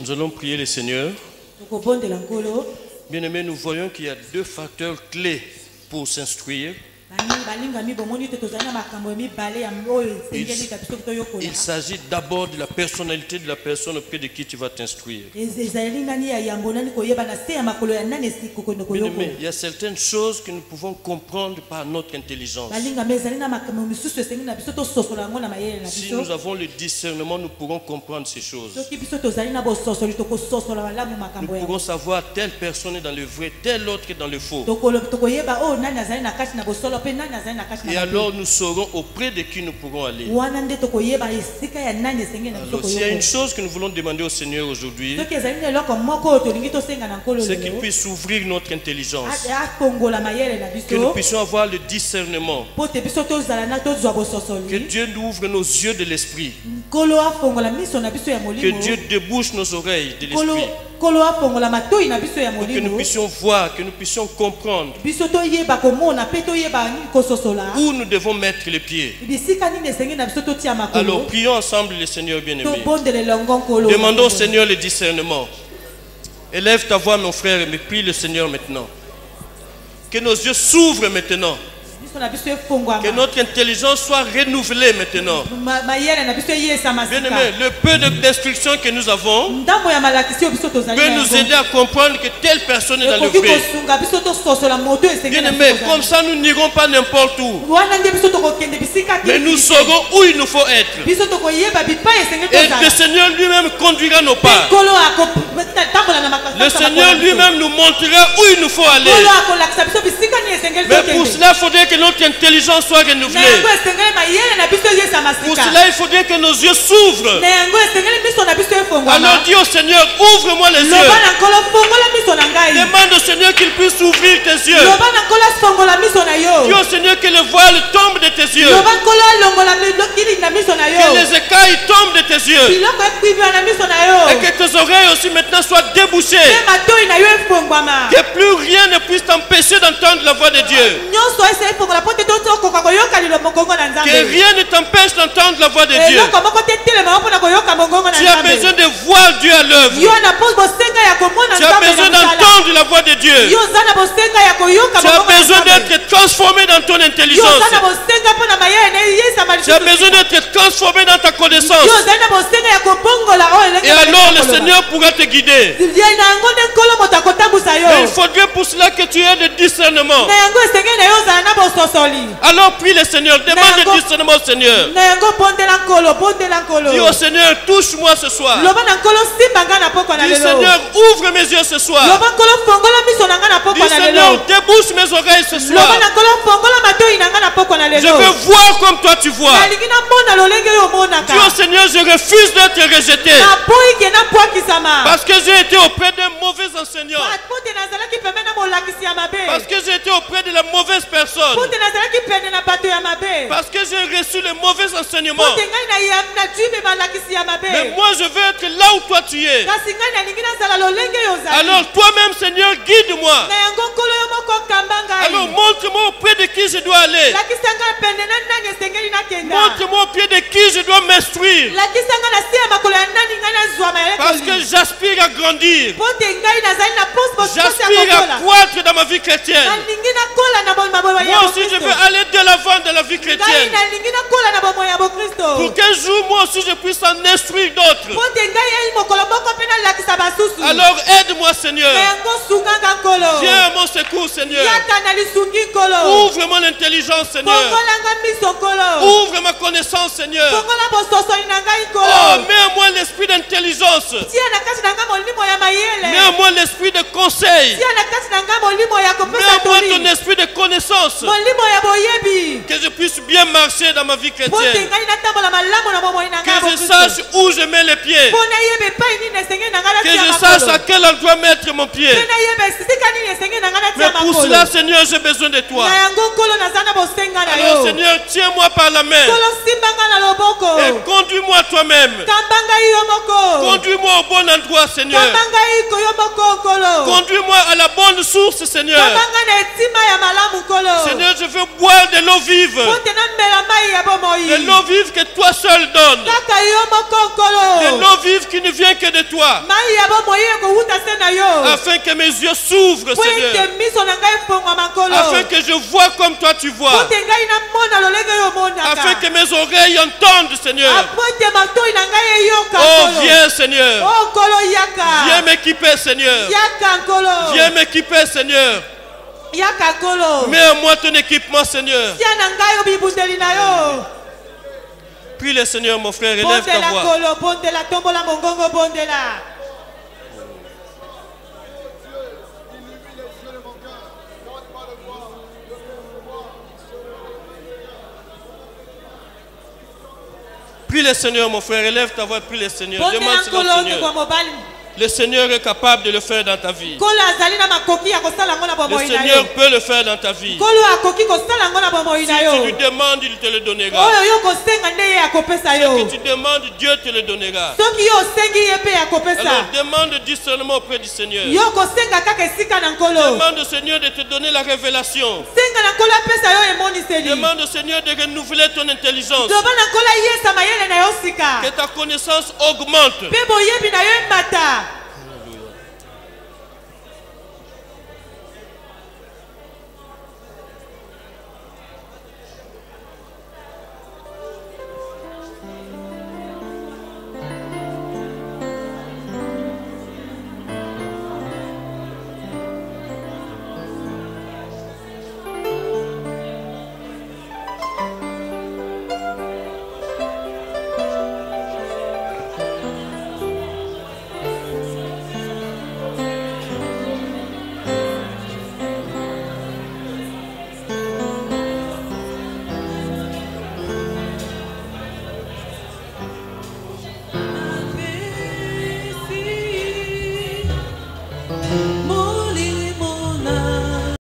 Nous allons prier le Seigneur. tokobondela nkolo. Bien-aimés, nous voyons qu'il y a deux facteurs clés pour s'instruire. balingami bomoni te tozali na makambo ya mibale ya oyo esengeli ta biso toyokola. Il s'agit d'abord de la personnalité de la personne auprès de qui tu vas t'instruire. ezali nani ya yambo nani koyeba na se ya makolo ya nani esiko koyokola. Bien-aimés, il y a certaines choses que nous pouvons comprendre par notre intelligence. balingami ezali na makambo misusu esengeli na biso tososola yango na mayele na Si biso. nous avons le discernement, nous pourrons comprendre ces choses. soki biso tozali na bososoli tokososola malamu makambo Nous yango. pourrons savoir telle personne est dans le vrai, telle autre est dans le faux. tokoyeba oyo nani azali na kati na bosolo mpe nani azali na kati na Et mabe. alors nous saurons auprès de qui nous pourrons aller. wana nde tokoyeba esika ya nani esengeli na biso Alors s'il y a une koyokola. chose que nous voulons demander au Seigneur aujourd'hui, soki ezali na eloko moko oyo tolingi tosenga na nkolo c'est qu'il lelo puisse ouvrir notre intelligence. akongola mayele na Que nous biso puissions avoir le discernement. po te biso tozala na tozwa Que bososoli. Dieu nous ouvre nos yeux de l'esprit. nkolo afongola miso na biso ya Que molimo. Dieu débouche nos oreilles de nkolo l'esprit. nkolo afongola matoi na biso ya Pour que nous molimo. puissions voir, que nous puissions comprendre biso toyeba komona mpe toyeba nini kososola. où nous devons mettre les pieds. bisika nini esengeli na biso totia Alors makolo. prions ensemble le Seigneur bien-aimé. tobondela elongo nkolo. Demandons au Seigneur le discernement. Élève ta voix mon frère et prie le Seigneur maintenant. Que nos yeux s'ouvrent maintenant. biso na biso efongwama. Que notre intelligence soit renouvelée maintenant. mayele na biso eyesama sika. Bien-aimé, le peu d'instruction que nous avons ndambo ya malakisi oyo biso tozali peut na nous yango. aider à comprendre que telle personne est dans le ekoki vrai. kosunga biso tososola moto esengeli na Bien-aimé, biso comme tozali. ça nous n'irons pas n'importe où. wana nde biso tokokende bisika Mais nous saurons où il nous faut être. biso tokoyeba bipai esengeli Et le tozala. Seigneur lui-même conduira nos pas. nkolo akotambola na makasi. Le Seigneur lui-même nous montrera où il nous faut aller. nkolo akolakisa biso bisika nini esengeli Mais pour tokende. cela, il faudrait que notre intelligence soit na renouvelée. yango esengeli mayele na biso eyesama Pour sika. cela, il faudrait que nos yeux s'ouvrent. na yango esengeli miso na biso efongwama. Alors dis au Seigneur, ouvre-moi les loba yeux. na nkolo fongola miso na ngai. Demande au Seigneur qu'il puisse ouvrir tes yeux. loba na nkolo afongola miso na yo. Dis au Seigneur que le voile tombe de tes yeux. loba nkolo alongola bilokili na miso na Que yo. les écailles tombent de tes yeux. biloko ekwibiwa na miso na yo. Et que tes oreilles aussi maintenant soient débouchées. mpe matoi na yo efongwama. Que plus rien ne puisse t'empêcher d'entendre la voix de Dieu. nyonso esa efongola mpo te tokoka koyoka liloba mongongo na Que nzambe. rien ne t'empêche d'entendre la voix de Dieu. eloko moko te telema mpona koyoka mongongo na Tu as besoin nzambe. de voir Dieu à l'œuvre. yo na mpo bosenga ya komona Tu as nzambe besoin na mosala. d'entendre la voix de Dieu. yo oza na bosenga ya koyoka Tu as mongongo na besoin nzambe. d'être transformé dans ton yo intelligence. oza na bosenga mpona mayele na eyesama Tu as besoin d'être transformé dans ta connaissance. yo ozali na bosenga ya kobongola oyo elenge Et alors le Seigneur pourra te guider. na yango nde nkolo moto akotambusa yo. Mais il faudrait pour cela que tu aies le discernement. na yango esengeli na yo ozala na bososoli. Alors prie le Seigneur, demande le discernement au Seigneur. na yango bondela nkolo bondela nkolo. Dis au Seigneur, touche-moi ce soir. loba na nkolo simba nga na poko na Dis lelo. Seigneur, ouvre mes yeux ce soir. loba nkolo fongola miso na nga na poko Dis na Seigneur, lelo. débouche mes oreilles ce loba soir. na nkolo fongola matoi na nga na poko na Je lelo. veux voir comme toi tu vois. nalingi namona lolenge oyo omonaka. Dis au Seigneur, je refuse d'être rejeté. naboyi ke napwakisama. Parce que j'ai été auprès d'un mauvais enseignant. po te nazalaki pembe na molakisi ya mabe. Parce que j'ai été auprès de la mauvaise personne. po te nazalaki pene na bato ya mabe. Parce que j'ai reçu le mauvais enseignement. po te ngai najwi malakisi ya mabe. Mais moi je veux être là où toi tu es. kasi ngai nalingi nazala lolenge oyo ozali. Alors toi-même Seigneur, guide-moi. na yango nkolo yo moko kamba ngai. Alors montre-moi auprès de qui je dois aller. lakisa ngai pene na nani esengeli nakenda. Montre-moi auprès de qui je dois m'instruire. lakisa ngai na se ya makolo ya nani ngai nazwa mayele Parce que j'aspire à grandir. po te ngai nazali na posi ya J'aspire kokola. à croître dans ma vie chrétienne. nalingi nakola na maboya ya Moi aussi je veux bokristo. aller de l'avant dans la vie ngai chrétienne. nalingi nakola na bomoya ya bokristo. Pour qu'un jour moi aussi je puisse en instruire d'autres. po te ngai yei mokolo moko mpe nalakisa basusu. Alors aide-moi Seigneur. na yango sunganga nkolo. Viens à mon secours Seigneur. yaka na lisungi nkolo. Ouvre mon intelligence Seigneur. fongolanga miso nkolo. Ouvre ma connaissance Seigneur. fongola bososoli na ngai Oh, nkolo. mets en moi l'esprit d'intelligence. tia na kati na ngai molimo ya mayele. Mets en moi l'esprit de conseil. tia na kati na ngai molimo ya Mets kopesa en moi toli. ton esprit de connaissance. molimo ya boyebi. Que je puisse bien marcher dans ma vie po te chrétienne. ngai natambola malamu na bomoi na Que ngai je sache où je mets les pieds. po nayeba epai nini esengeli na ngai Que natia je sache à makolo. quel endroit mettre mon pied. mpe nayeba esika nini esengeli na ngai Mais natia pour makolo. cela, Seigneur, j'ai besoin de toi. na yango nkolo naza na bosenga na Alors, yo. Seigneur, tiens-moi par la main nkolo simba ngai na loboko. et conduis-moi toi-même. kamba ngai yo moko. Conduis-moi au bon endroit, Seigneur. kamba ngai ko yo moko nkolo. Conduis-moi à la bonne source, Seigneur. kamba ngai na etima ya malamu nkolo. Seigneur, je veux boire de l'eau vive. po te namela mai De l'eau vive que toi seul donnes. De l'eau vive qui ne vient que de toi. Afin que mes yeux s'ouvrent, Seigneur. Afin que je vois comme toi tu vois. Afin que mes oreilles entendent, Seigneur. Oh, viens, Seigneur. Viens m'équiper, Seigneur. Viens m'équiper, Seigneur. Mets en moi ton équipement, Seigneur. Prie le Seigneur, mon frère, élève ta voix. Prie le Seigneur, mon frère, élève ta voix, prie le Seigneur. Demande au Seigneur. Le Seigneur est capable de le faire dans ta vie. Le Seigneur peut le faire dans ta vie. Si tu lui demandes, il te le donnera. Si tu demandes, Dieu te le donnera. Alors demande discernement auprès du Seigneur. Demande au Seigneur de te donner la révélation. Demande au Seigneur de renouveler ton intelligence. Que ta connaissance augmente.